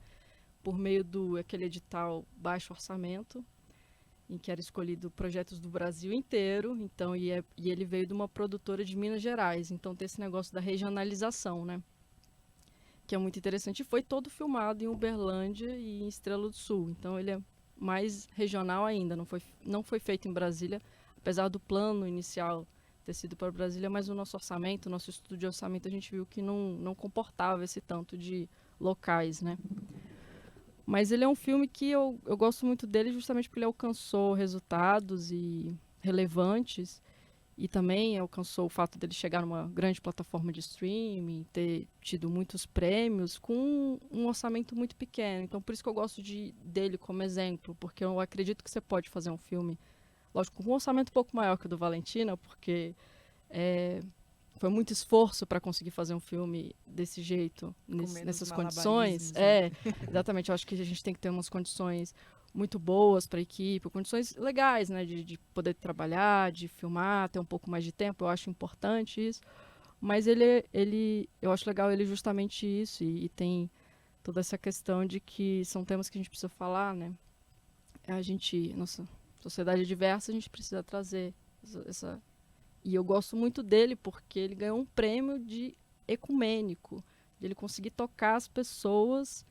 por meio do aquele edital baixo orçamento. em que era escolhido projetos do Brasil inteiro, então, e ele veio de uma produtora de Minas Gerais, então tem esse negócio da regionalização, né? Que é muito interessante, e foi todo filmado em Uberlândia e em Estrela do Sul, então ele é mais regional ainda, não foi feito em Brasília, apesar do plano inicial ter sido para Brasília, mas o nosso orçamento, o nosso estudo de orçamento, a gente viu que não comportava esse tanto de locais, né? Mas ele é um filme que eu gosto muito dele justamente porque ele alcançou resultados e relevantes e também alcançou o fato dele chegar numa grande plataforma de streaming, ter tido muitos prêmios com um orçamento muito pequeno. Então, por isso que eu gosto dele como exemplo, porque eu acredito que você pode fazer um filme, lógico, com um orçamento um pouco maior que o do Valentina, porque foi muito esforço para conseguir fazer um filme desse jeito, nessas condições. Né? Exatamente. Eu acho que a gente tem que ter umas condições muito boas para a equipe, condições legais, né, de poder trabalhar, de filmar, ter um pouco mais de tempo. Eu acho importante isso. Mas eu acho legal ele justamente isso e tem toda essa questão de que são temas que a gente precisa falar, né? Nossa sociedade é diversa, a gente precisa trazer essa. E eu gosto muito dele porque ele ganhou um prêmio de ecumênico, de ele conseguir tocar as pessoas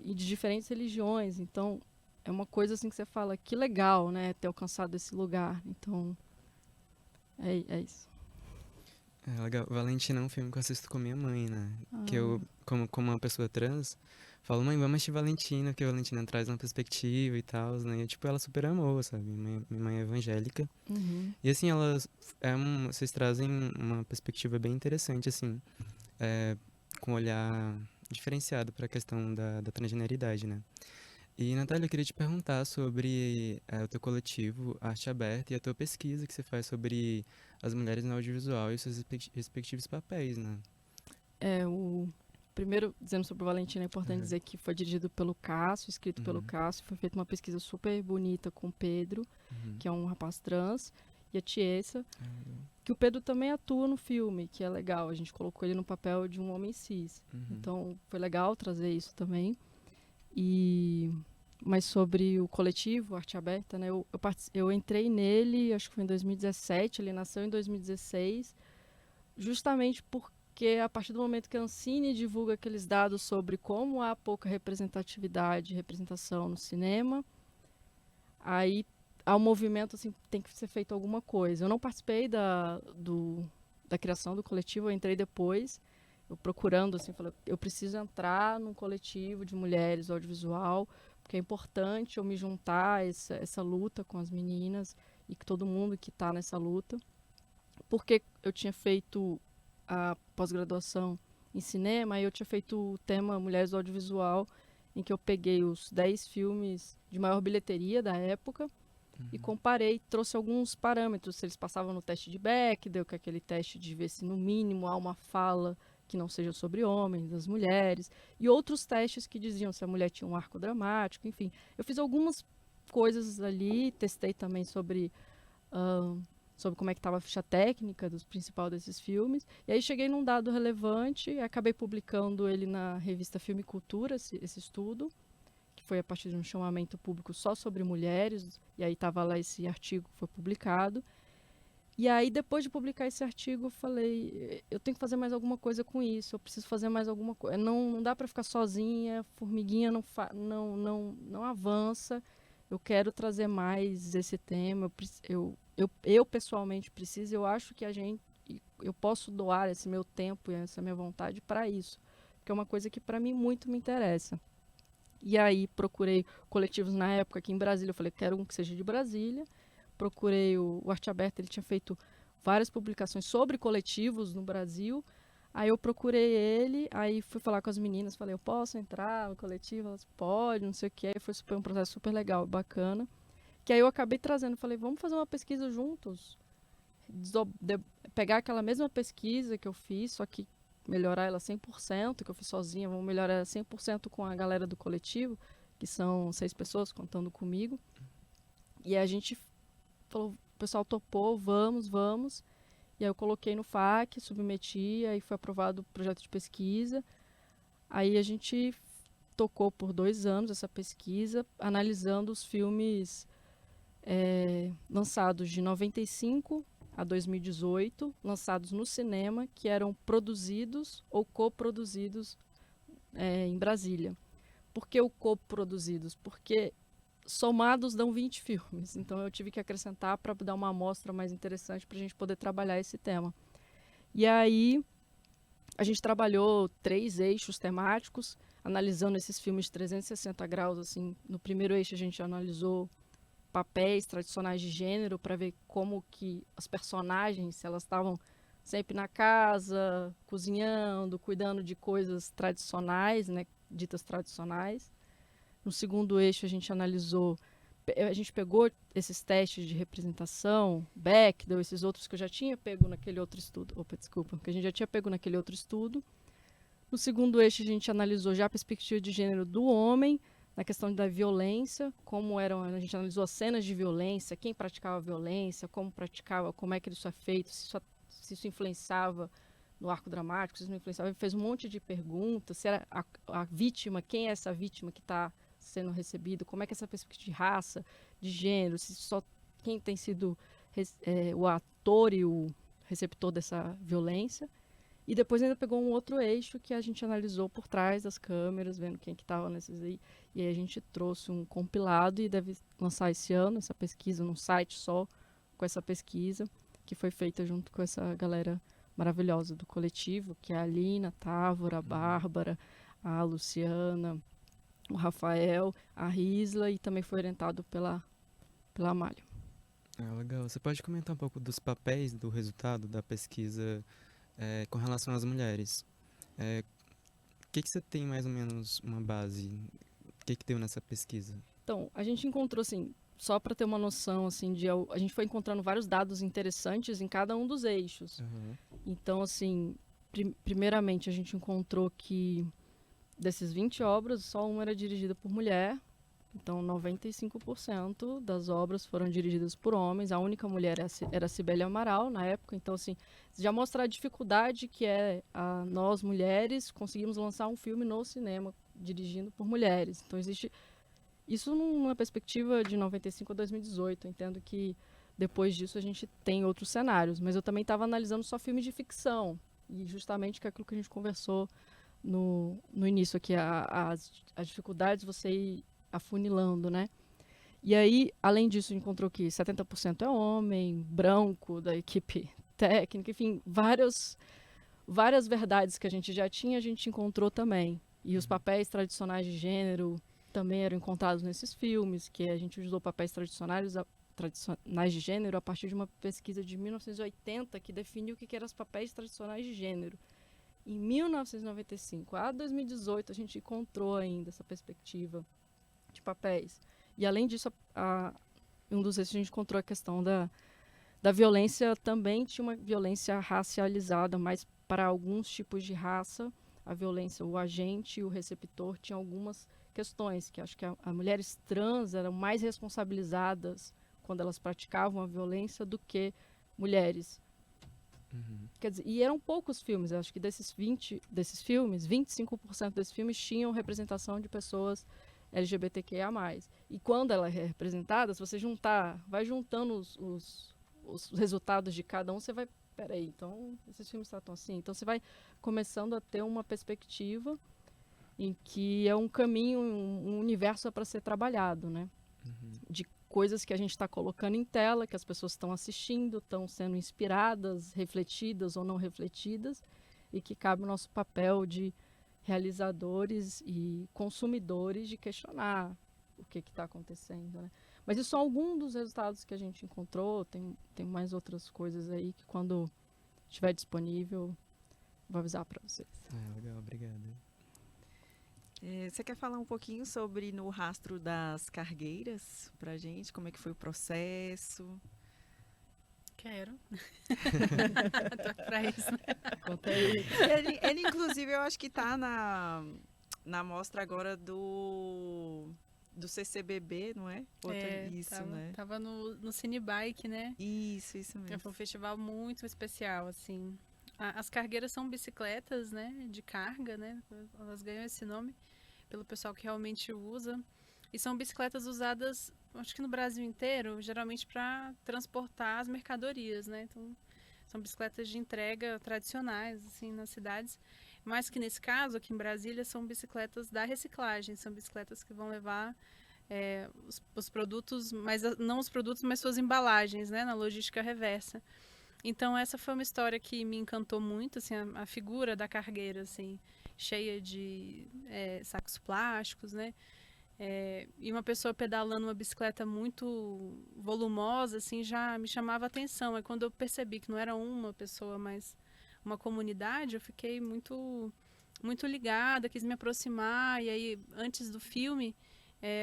e de diferentes religiões. Então, é uma coisa assim que você fala, que legal, né, ter alcançado esse lugar. Então, é isso. É legal. Valentina é um filme que eu assisto com minha mãe, né? Que eu, como uma pessoa trans, falo, mãe, vamos assistir Valentina, porque Valentina traz uma perspectiva e tal, né? E, tipo, ela super amou, sabe? Minha mãe é evangélica. Uhum. E, assim, vocês trazem uma perspectiva bem interessante, assim, com um olhar diferenciado para a questão da transgeneridade, né? E, Natália, eu queria te perguntar sobre o teu coletivo Arte Aberta e a tua pesquisa que você faz sobre as mulheres no audiovisual e os seus respectivos papéis, né? Primeiro, dizendo sobre o Valentina, é importante dizer que foi dirigido pelo Cássio, escrito pelo Cássio. Foi feita uma pesquisa super bonita com o Pedro, que é um rapaz trans, e a Tiesa, que o Pedro também atua no filme, que é legal. A gente colocou ele no papel de um homem cis. Então, foi legal trazer isso também. Mas sobre o coletivo Arte Aberta, né, eu entrei nele, acho que foi em 2017, ele nasceu em 2016, justamente porque a partir do momento que a Ancine divulga aqueles dados sobre como há pouca representação no cinema, aí há um movimento, assim, tem que ser feito alguma coisa. Eu não participei da criação do coletivo, eu entrei depois, eu procurando, assim, falei, eu preciso entrar num coletivo de mulheres audiovisual, porque é importante eu me juntar a essa luta com as meninas e com todo mundo que está nessa luta. Porque eu tinha feito a pós-graduação em cinema e eu tinha feito o tema Mulheres do Audiovisual, em que eu peguei os 10 filmes de maior bilheteria da época e comparei, trouxe alguns parâmetros, se eles passavam no teste de Bechdel, que é aquele teste de ver se no mínimo há uma fala que não seja sobre homens, das mulheres, e outros testes que diziam se a mulher tinha um arco dramático, enfim. Eu fiz algumas coisas ali, testei também sobre como é que estava a ficha técnica dos principal desses filmes, e aí cheguei num dado relevante, acabei publicando ele na revista Filme e Cultura, esse estudo, que foi a partir de um chamamento público só sobre mulheres, e aí estava lá esse artigo que foi publicado. E aí, depois de publicar esse artigo, eu falei, eu tenho que fazer mais alguma coisa com isso, eu preciso fazer mais alguma coisa. Não dá para ficar sozinha, formiguinha não avança, eu quero trazer mais esse tema, eu pessoalmente preciso, eu acho que eu posso doar esse meu tempo e essa minha vontade para isso, porque é uma coisa que para mim muito me interessa. E aí procurei coletivos na época aqui em Brasília, eu falei, quero um que seja de Brasília. Procurei o Arte Aberta, ele tinha feito várias publicações sobre coletivos no Brasil. Aí eu procurei ele, aí fui falar com as meninas, falei, eu posso entrar no coletivo? Elas, pode, não sei o que. Aí foi um processo super legal, bacana. Que aí eu acabei trazendo, falei, vamos fazer uma pesquisa juntos? Pegar aquela mesma pesquisa que eu fiz, só que melhorar ela 100%, que eu fiz sozinha, vamos melhorar ela 100% com a galera do coletivo, que são 6 pessoas contando comigo. E a gente falou, o pessoal topou, vamos. E aí eu coloquei no FAQ, submeti, aí foi aprovado o projeto de pesquisa. Aí a gente tocou por 2 anos essa pesquisa, analisando os filmes lançados de 95 a 2018, lançados no cinema, que eram produzidos ou coproduzidos em Brasília. Por que o coproduzidos? Porque somados dão 20 filmes. Então eu tive que acrescentar para dar uma amostra mais interessante para a gente poder trabalhar esse tema. E aí a gente trabalhou 3 eixos temáticos, analisando esses filmes de 360 graus. Assim, no primeiro eixo a gente analisou papéis tradicionais de gênero para ver como que as personagens, se elas estavam sempre na casa, cozinhando, cuidando de coisas tradicionais, né, ditas tradicionais. No segundo eixo a gente pegou esses testes de representação, Bechdel, esses outros que eu já tinha pego naquele outro estudo. Que a gente já tinha pego naquele outro estudo. No segundo eixo a gente analisou já a perspectiva de gênero do homem, na questão da violência, a gente analisou as cenas de violência, quem praticava a violência, como praticava, como é que isso é feito, se isso influenciava no arco dramático, se isso não influenciava. Ele fez um monte de perguntas, se era a vítima, quem é essa vítima que está sendo recebida, como é que essa perspectiva de raça, de gênero, se só quem tem sido o ator e o receptor dessa violência. E depois ainda pegou um outro eixo que a gente analisou por trás das câmeras, vendo quem que estava nesses aí. E aí a gente trouxe um compilado e deve lançar esse ano essa pesquisa num site só com essa pesquisa, que foi feita junto com essa galera maravilhosa do coletivo, que é a Alina, a Távora, a Bárbara, a Luciana, o Rafael, a Risla, e também foi orientado pela Amália. Legal. Você pode comentar um pouco dos papéis do resultado da pesquisa com relação às mulheres? O que você tem mais ou menos uma base? O que deu nessa pesquisa? Então, a gente encontrou, assim, só para ter uma noção, assim, a gente foi encontrando vários dados interessantes em cada um dos eixos. Uhum. Então, assim, primeiramente a gente encontrou que desses 20 obras, só uma era dirigida por mulher. Então, 95% das obras foram dirigidas por homens. A única mulher era a Cibele Amaral, na época. Então, assim, já mostra a dificuldade que nós, mulheres, conseguimos lançar um filme no cinema dirigindo por mulheres. Então, existe isso numa perspectiva de 95 a 2018. Eu entendo que depois disso a gente tem outros cenários. Mas eu também estava analisando só filmes de ficção. E justamente que é aquilo que a gente conversou no início aqui, as dificuldades de você ir afunilando, né? E aí, além disso, encontrou que 70% é homem, branco, da equipe técnica, enfim, várias verdades que a gente já tinha, a gente encontrou também. E os papéis tradicionais de gênero também eram encontrados nesses filmes, que a gente usou papéis tradicionais de gênero a partir de uma pesquisa de 1980 que definiu o que eram os papéis tradicionais de gênero. Em 1995 a 2018, a gente encontrou ainda essa perspectiva de papéis. E, além disso, um dos eixos a gente encontrou a questão da violência. Também tinha uma violência racializada, mas para alguns tipos de raça, a violência, o agente e o receptor tinham algumas questões, que acho que as mulheres trans eram mais responsabilizadas quando elas praticavam a violência do que mulheres. Uhum. Quer dizer, e eram poucos filmes. Eu acho que desses filmes, 25% desses filmes tinham representação de pessoas LGBTQIA+. E quando ela é representada, se você vai juntando os resultados de cada um, você vai, peraí, então esses filmes tratam assim. Então você vai começando a ter uma perspectiva em que é um caminho, um universo para ser trabalhado, né? Uhum. De coisas que a gente está colocando em tela, que as pessoas estão assistindo, estão sendo inspiradas, refletidas ou não refletidas, e que cabe o nosso papel de realizadores e consumidores de questionar o que está acontecendo, né? Mas isso são alguns dos resultados que a gente encontrou. Tem mais outras coisas aí que, quando estiver disponível, vou avisar para vocês. Legal, obrigado. Você quer falar um pouquinho sobre No Rastro das Cargueiras pra gente? Como é que foi o processo? Quero. Tô pra isso. Conta aí. Ele, inclusive, eu acho que tá na mostra agora do CCBB, não é? Isso, né? Tava no Cinebike, né? Isso mesmo. Foi um festival muito especial, assim. As cargueiras são bicicletas, né, de carga, né? Elas ganham esse nome pelo pessoal que realmente usa. E são bicicletas usadas, acho que no Brasil inteiro, geralmente para transportar as mercadorias, né? Então, são bicicletas de entrega tradicionais, assim, nas cidades. Mas que nesse caso, aqui em Brasília, são bicicletas da reciclagem. São bicicletas que vão levar os produtos, mas não os produtos, mas suas embalagens, né? Na logística reversa. Então, essa foi uma história que me encantou muito, assim, a figura da cargueira, assim, cheia de sacos plásticos, né? E uma pessoa pedalando uma bicicleta muito volumosa, assim, já me chamava a atenção. Aí quando eu percebi que não era uma pessoa, mas uma comunidade, eu fiquei muito, muito ligada, quis me aproximar. E aí, antes do filme,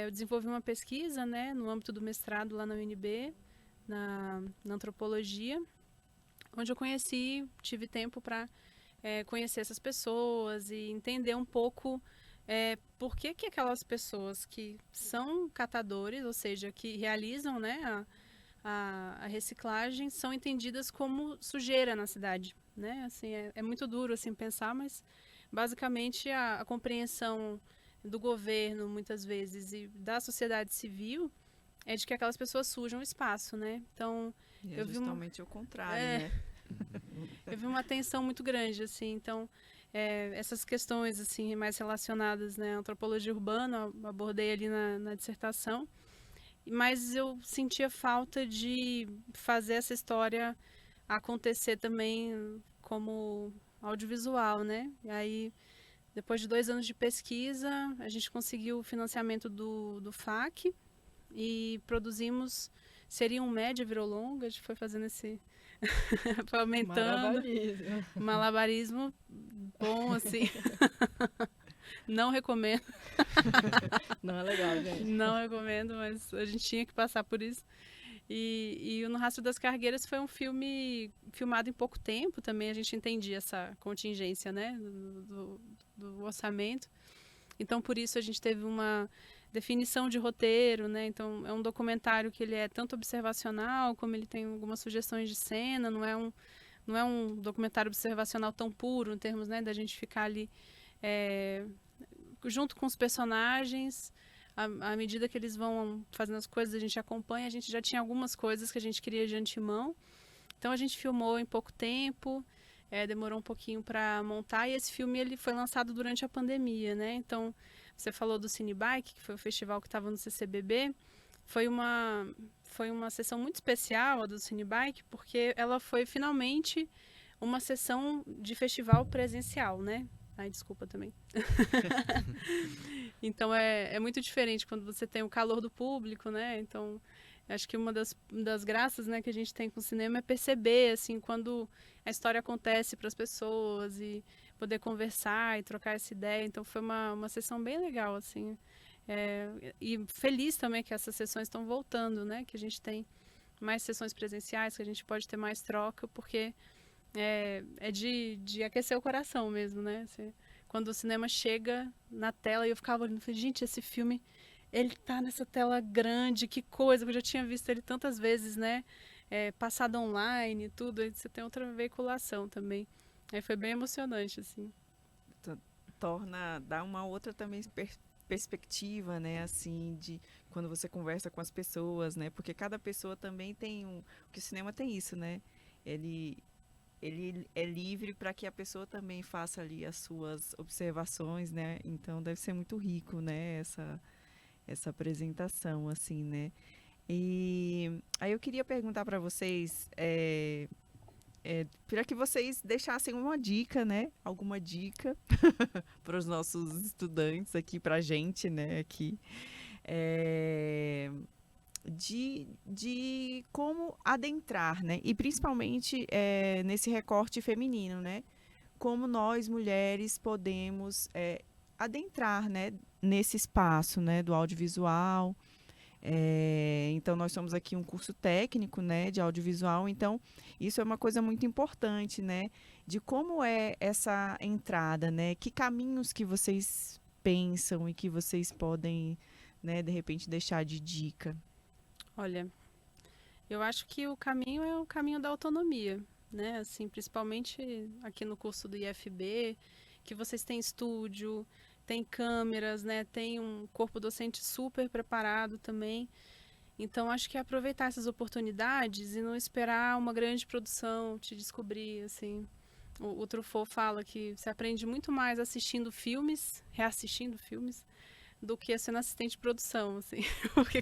eu desenvolvi uma pesquisa, né, no âmbito do mestrado lá na UNB, na antropologia, onde eu tive tempo para conhecer essas pessoas e entender um pouco por que aquelas pessoas que são catadores, ou seja, que realizam, né, a reciclagem, são entendidas como sujeira na cidade, né? Assim, é muito duro assim pensar, mas basicamente a compreensão do governo muitas vezes e da sociedade civil é de que aquelas pessoas sujam o espaço, né? Então E eu vi justamente o contrário, né? eu vi uma tensão muito grande, assim. Então essas questões assim mais relacionadas, né, à antropologia urbana, eu abordei ali na dissertação. Mas eu sentia falta de fazer essa história acontecer também como audiovisual, né? E aí, depois de 2 anos de pesquisa, a gente conseguiu o financiamento do FAC e produzimos. Seria um média, virou longa, a gente foi fazendo foi aumentando. Malabarismo bom, assim. Não recomendo. Não é legal, gente. Não recomendo, mas a gente tinha que passar por isso. E o No Rastro das Cargueiras foi um filme filmado em pouco tempo também. A gente entendia essa contingência, né, do orçamento. Então, por isso, a gente teve uma definição de roteiro, né? Então, é um documentário que ele é tanto observacional, como ele tem algumas sugestões de cena. Não é um documentário observacional tão puro, em termos, né, da gente ficar ali junto com os personagens. À medida que eles vão fazendo as coisas, a gente acompanha. A gente já tinha algumas coisas que a gente queria de antemão. Então, a gente filmou em pouco tempo. Demorou um pouquinho para montar, e esse filme ele foi lançado durante a pandemia, né? Então, você falou do Cinebike, que foi o festival que estava no CCBB, foi uma sessão muito especial, a do Cinebike, porque ela foi finalmente uma sessão de festival presencial, né? Ai, desculpa também. Então, é muito diferente quando você tem o calor do público, né? Então, acho que uma das graças, né, que a gente tem com o cinema é perceber, assim, quando a história acontece para as pessoas e poder conversar e trocar essa ideia. Então, foi uma sessão bem legal, assim. E feliz também que essas sessões estão voltando, né? Que a gente tem mais sessões presenciais, que a gente pode ter mais troca, porque é de aquecer o coração mesmo, né? Assim, quando o cinema chega na tela e eu ficava olhando, falei, gente, esse filme, ele tá nessa tela grande, que coisa, eu já tinha visto ele tantas vezes, né? Passado online e tudo, aí você tem outra veiculação também. Aí foi bem emocionante, assim. Dá uma outra também perspectiva, né, assim, de quando você conversa com as pessoas, né? Porque cada pessoa também tem porque o cinema tem isso, né? Ele é livre para que a pessoa também faça ali as suas observações, né? Então deve ser muito rico, né, essa apresentação, assim, né? E aí eu queria perguntar para vocês, para que vocês deixassem uma dica, né? Alguma dica para os nossos estudantes aqui, para a gente, né? Aqui, de como adentrar, né? E principalmente nesse recorte feminino, né? Como nós, mulheres, podemos adentrar, né? Nesse espaço, né? Do audiovisual. Então, nós somos aqui um curso técnico, né? De audiovisual. Então, isso é uma coisa muito importante, né? De como é essa entrada, né? Que caminhos que vocês pensam e que vocês podem, né? De repente, deixar de dica. Olha, eu acho que o caminho é o caminho da autonomia, né? Assim, principalmente aqui no curso do IFB, que vocês têm estúdio, tem câmeras, né? Tem um corpo docente super preparado também. Então, acho que é aproveitar essas oportunidades e não esperar uma grande produção te descobrir, assim. O Truffaut fala que você aprende muito mais assistindo filmes, reassistindo filmes, do que sendo assistente de produção, assim. Porque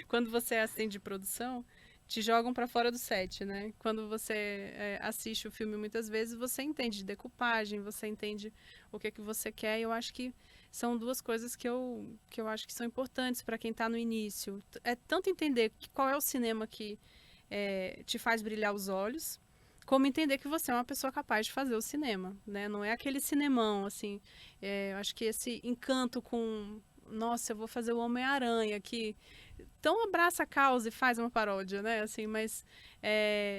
quando você é assistente de produção, te jogam para fora do set, né? Quando você assiste o filme muitas vezes, você entende de decupagem, você entende o que você quer. E eu acho que são duas coisas que eu acho que são importantes para quem está no início. É tanto entender qual é o cinema que te faz brilhar os olhos, como entender que você é uma pessoa capaz de fazer o cinema, né? Não é aquele cinemão, assim. Eu acho que esse encanto com... Nossa, eu vou fazer o Homem-Aranha aqui. Então abraça a causa e faz uma paródia, né? Assim, mas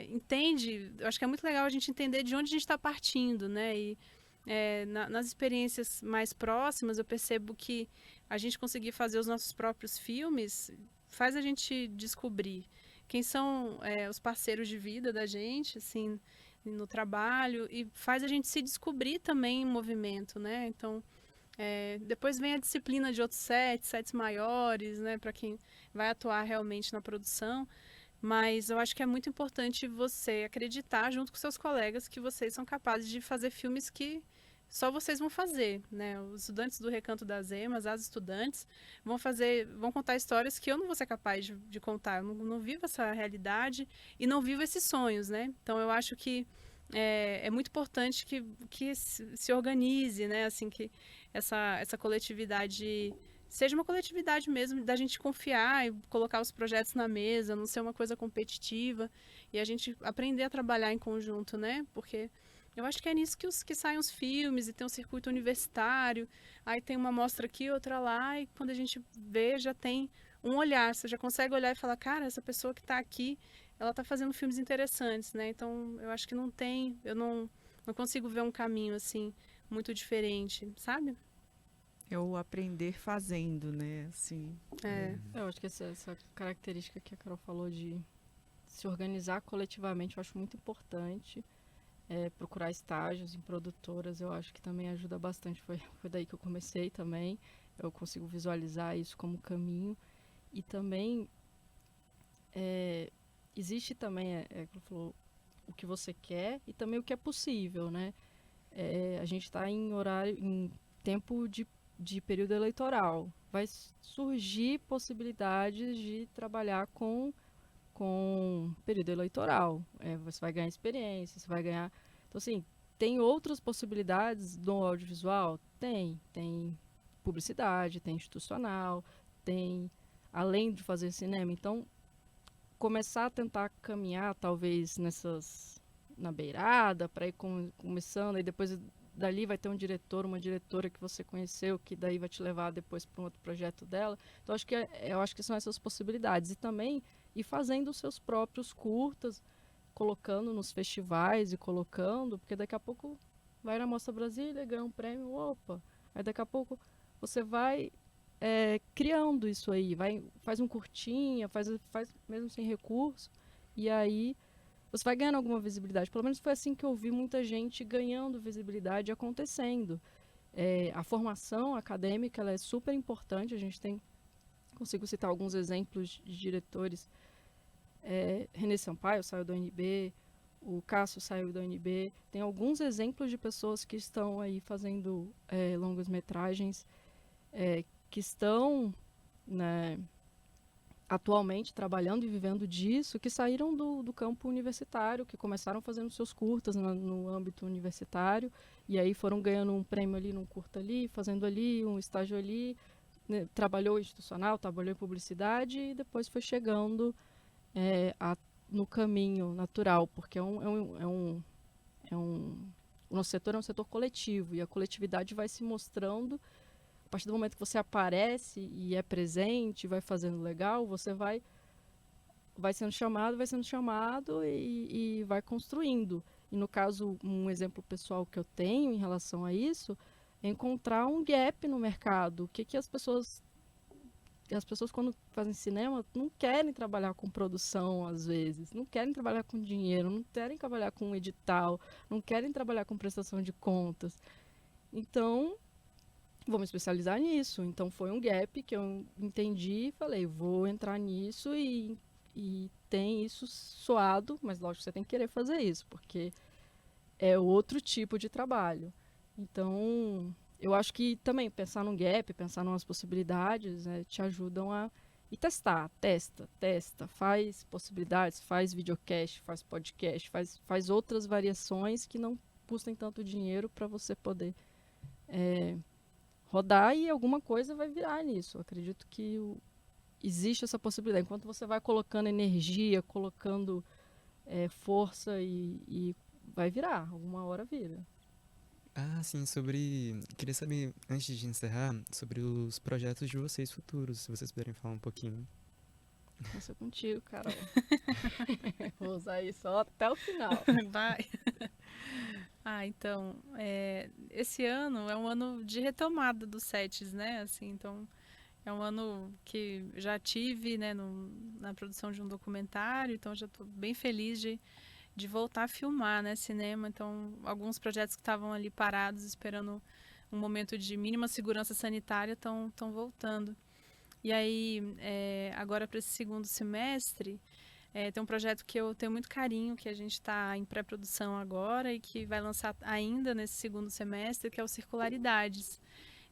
entende... Eu acho que é muito legal a gente entender de onde a gente está partindo, né? E nas experiências mais próximas, eu percebo que a gente conseguir fazer os nossos próprios filmes faz a gente descobrir quem são os parceiros de vida da gente, assim, no trabalho, e faz a gente se descobrir também em movimento, né? Então, depois vem a disciplina de outros sets maiores, né? Para quem vai atuar realmente na produção. Mas eu acho que é muito importante você acreditar junto com seus colegas que vocês são capazes de fazer filmes que só vocês vão fazer, né? Os estudantes do Recanto das Emas, as estudantes, vão contar histórias que eu não vou ser capaz de contar. Eu não vivo essa realidade e não vivo esses sonhos, né? Então eu acho que é muito importante que se organize, né? Assim, que essa coletividade seja uma coletividade mesmo, da gente confiar e colocar os projetos na mesa, não ser uma coisa competitiva, e a gente aprender a trabalhar em conjunto, né? Porque eu acho que é nisso que saem os filmes, e tem um circuito universitário, aí tem uma mostra aqui, outra lá, e quando a gente vê, já tem um olhar, você já consegue olhar e falar, cara, essa pessoa que está aqui, ela está fazendo filmes interessantes, né? Então, eu acho que eu não consigo ver um caminho, assim, muito diferente, sabe? É o aprender fazendo, né? Assim, Eu acho que essa característica que a Carol falou de se organizar coletivamente, eu acho muito importante. Procurar estágios em produtoras, eu acho que também ajuda bastante. Foi daí que eu comecei também. Eu consigo visualizar isso como caminho. E também existe também, como falou, o que você quer e também o que é possível, né? A gente está em tempo de período eleitoral. Vai surgir possibilidades de trabalhar com período eleitoral. Você vai ganhar experiência, você vai ganhar... Então, assim, tem outras possibilidades do audiovisual? Tem publicidade, tem institucional, tem... Além de fazer cinema. Então, começar a tentar caminhar, talvez, na beirada, para ir começando, e depois dali vai ter um diretor, uma diretora que você conheceu, que daí vai te levar depois para um outro projeto dela. Então, eu acho que são essas possibilidades. E também ir fazendo os seus próprios curtas, colocando nos festivais e colocando, porque daqui a pouco vai na Mostra Brasília, ganha um prêmio, opa! Aí daqui a pouco você vai criando isso aí, faz um curtinha, faz mesmo sem recurso, e aí você vai ganhando alguma visibilidade. Pelo menos foi assim que eu vi muita gente ganhando visibilidade acontecendo. A formação acadêmica ela é super importante. A gente consigo citar alguns exemplos de diretores. René Sampaio saiu da UNB, o Cássio saiu da UNB. Tem alguns exemplos de pessoas que estão aí fazendo longas-metragens, que estão, né, atualmente trabalhando e vivendo disso, que saíram do campo universitário, que começaram fazendo seus curtas no âmbito universitário, e aí foram ganhando um prêmio ali, num curta ali, fazendo ali, um estágio ali, né, trabalhou institucional, trabalhou em publicidade, e depois foi chegando no caminho natural, porque o nosso setor é um setor coletivo, e a coletividade vai se mostrando. A partir do momento que você aparece e é presente, vai fazendo legal, você vai sendo chamado e vai construindo. E no caso, um exemplo pessoal que eu tenho em relação a isso é encontrar um gap no mercado. O que as pessoas quando fazem cinema não querem trabalhar com produção às vezes, não querem trabalhar com dinheiro, não querem trabalhar com edital, não querem trabalhar com prestação de contas. Então vou me especializar nisso. Então foi um gap que eu entendi e falei, vou entrar nisso e tem isso suado, mas lógico que você tem que querer fazer isso, porque é outro tipo de trabalho. Então, eu acho que também pensar num gap, pensar nas possibilidades, né, te ajudam a e testar, testa, faz possibilidades, faz videocast, faz podcast, faz outras variações que não custem tanto dinheiro para você poder rodar e alguma coisa vai virar nisso. Eu acredito que existe essa possibilidade. Enquanto você vai colocando energia, colocando força e vai virar, alguma hora vira. Ah, sim, queria saber, antes de encerrar, sobre os projetos de vocês futuros, se vocês puderem falar um pouquinho. Começa contigo, Carol. Vou usar isso até o final. Vai. Então, esse ano é um ano de retomada dos sets, né? Assim, então, é um ano que já tive, né, na produção de um documentário, então já estou bem feliz de voltar a filmar, né, cinema. Então, alguns projetos que estavam ali parados, esperando um momento de mínima segurança sanitária, estão voltando. E aí, agora para esse segundo semestre, tem um projeto que eu tenho muito carinho, que a gente está em pré-produção agora e que vai lançar ainda nesse segundo semestre, que é o Circularidades,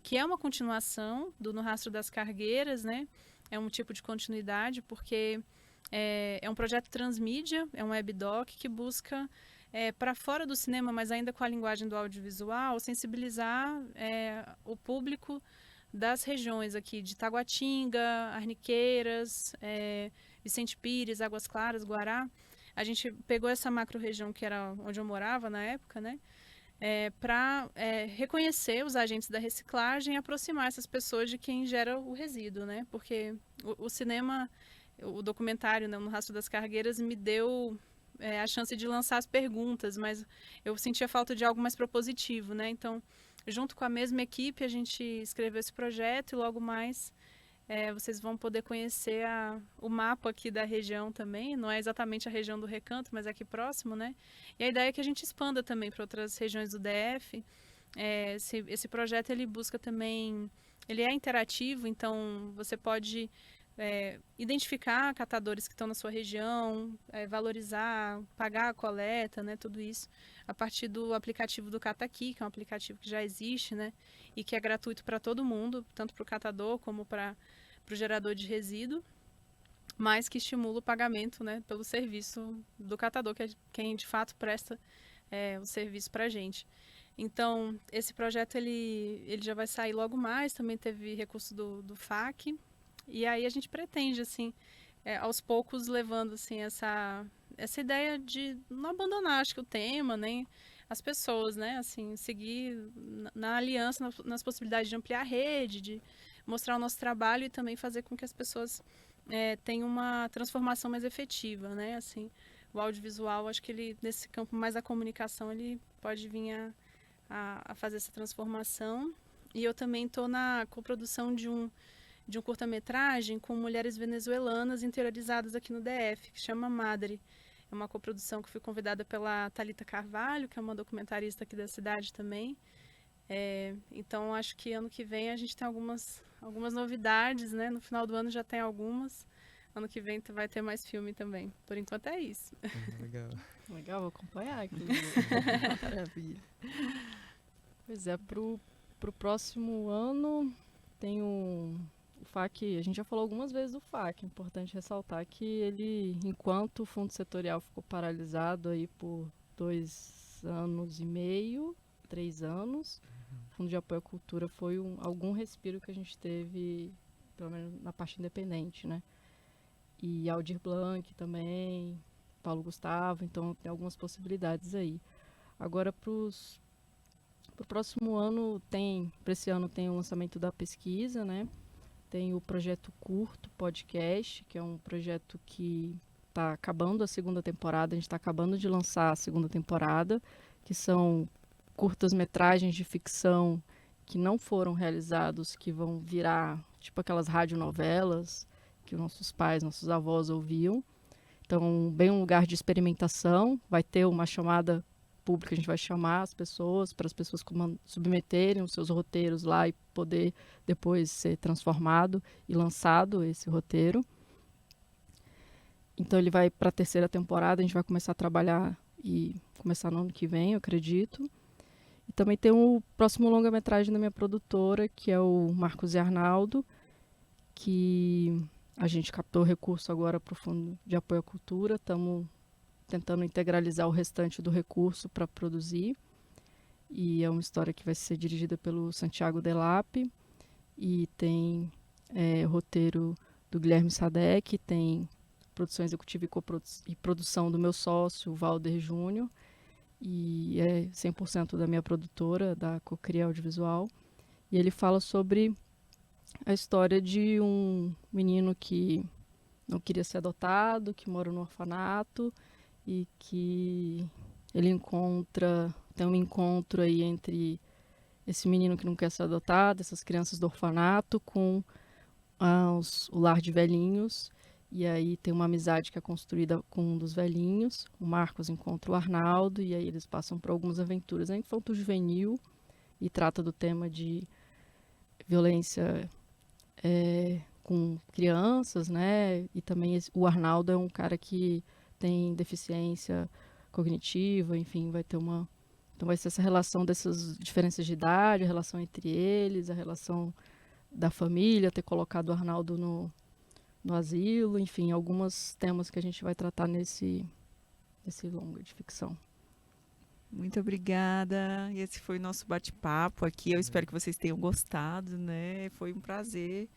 que é uma continuação do No Rastro das Cargueiras, né? É um tipo de continuidade, porque é um projeto transmídia, é um webdoc que busca, para fora do cinema, mas ainda com a linguagem do audiovisual, sensibilizar o público das regiões aqui de Taguatinga, Arniqueiras, Vicente Pires, Águas Claras, Guará. A gente pegou essa macro-região que era onde eu morava na época, né? Para reconhecer os agentes da reciclagem e aproximar essas pessoas de quem gera o resíduo, né? Porque o cinema, o documentário, né, No Rastro das Cargueiras, me deu a chance de lançar as perguntas, mas eu sentia falta de algo mais propositivo, né? Então, junto com a mesma equipe, a gente escreveu esse projeto e logo mais vocês vão poder conhecer o mapa aqui da região também. Não é exatamente a região do Recanto, mas aqui próximo, né? E a ideia é que a gente expanda também para outras regiões do DF. Esse projeto, ele busca também... Ele é interativo, então você pode identificar catadores que estão na sua região, valorizar, pagar a coleta, né, tudo isso, a partir do aplicativo do Cataqui, que é um aplicativo que já existe, né, e que é gratuito para todo mundo, tanto para o catador como para o gerador de resíduo, mas que estimula o pagamento, né, pelo serviço do catador, que é quem de fato presta o serviço para a gente. Então, esse projeto ele já vai sair logo mais, também teve recurso do FAC, e aí a gente pretende, assim, aos poucos levando, assim, essa ideia de não abandonar, acho que o tema, nem as pessoas, né, assim, seguir na aliança, nas possibilidades de ampliar a rede, de mostrar o nosso trabalho e também fazer com que as pessoas tenham uma transformação mais efetiva, né, assim, o audiovisual, acho que ele, nesse campo mais da comunicação, ele pode vir a fazer essa transformação. E eu também estou na coprodução de um curta-metragem com mulheres venezuelanas interiorizadas aqui no DF, que chama Madre. É uma coprodução que fui convidada pela Thalita Carvalho, que é uma documentarista aqui da cidade também. Então, acho que ano que vem a gente tem algumas novidades, né? No final do ano já tem algumas. Ano que vem vai ter mais filme também. Por enquanto é isso. Legal. Legal, vou acompanhar aqui. Maravilha. Pois é, pro próximo ano tem o FAC, a gente já falou algumas vezes do FAC, é importante ressaltar que ele, enquanto o fundo setorial ficou paralisado aí por 2 anos e meio, 3 anos, o Fundo de Apoio à Cultura foi algum respiro que a gente teve, pelo menos na parte independente, né? E Aldir Blanc também, Paulo Gustavo, então tem algumas possibilidades aí. Agora, pro próximo ano, para esse ano tem o lançamento da pesquisa, né? Tem o projeto Curto Podcast, que é um projeto que está acabando a segunda temporada, a gente está acabando de lançar a segunda temporada, que são curtas-metragens de ficção que não foram realizados, que vão virar tipo aquelas radionovelas que nossos pais, nossos avós ouviam. Então, bem um lugar de experimentação, vai ter uma chamada pública, a gente vai chamar as pessoas para as pessoas submeterem os seus roteiros lá e poder depois ser transformado e lançado esse roteiro. Então ele vai para a 3ª temporada, a gente vai começar a trabalhar e começar no ano que vem, eu acredito. E também tem o próximo longa-metragem da minha produtora, que é o Marcos e Arnaldo, que a gente captou recurso agora para o Fundo de Apoio à Cultura. Estamos tentando integralizar o restante do recurso para produzir. E é uma história que vai ser dirigida pelo Santiago Delap. E tem roteiro do Guilherme Sadek, tem produção executiva e produção do meu sócio, Valder Júnior. E é 100% da minha produtora, da Cocria Audiovisual. E ele fala sobre a história de um menino que não queria ser adotado, que mora no orfanato e que ele tem um encontro aí entre esse menino que não quer ser adotado, essas crianças do orfanato, com o lar de velhinhos. E aí tem uma amizade que é construída com um dos velhinhos. O Marcos encontra o Arnaldo e aí eles passam por algumas aventuras. É infanto-juvenil e trata do tema de violência com crianças, né? E também o Arnaldo é um cara que tem deficiência cognitiva, enfim, então vai ser essa relação dessas diferenças de idade, a relação entre eles, a relação da família, ter colocado o Arnaldo no asilo, enfim, alguns temas que a gente vai tratar nesse longa de ficção. Muito obrigada. Esse foi o nosso bate-papo aqui. Eu espero que vocês tenham gostado, né? Foi um prazer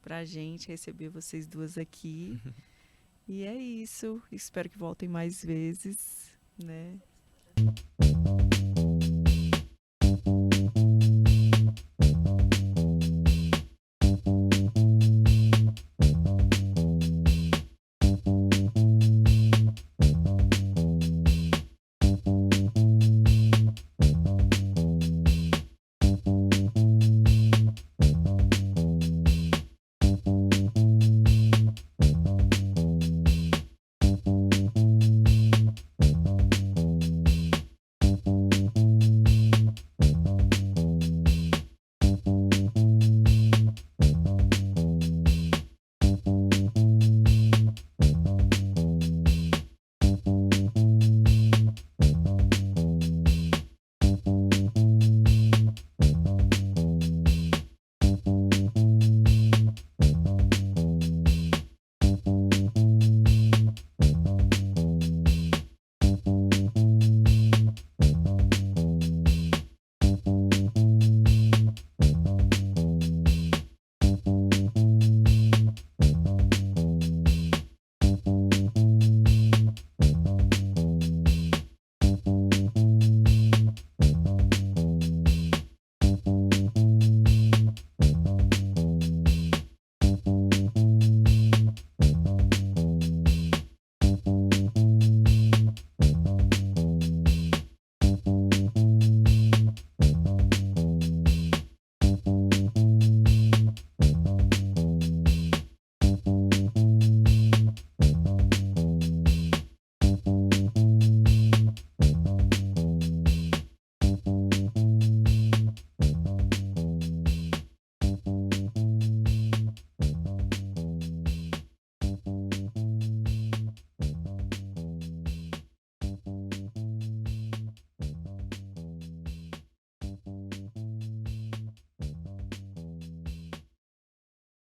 para a gente receber vocês duas aqui. E é isso. Espero que voltem mais vezes, né?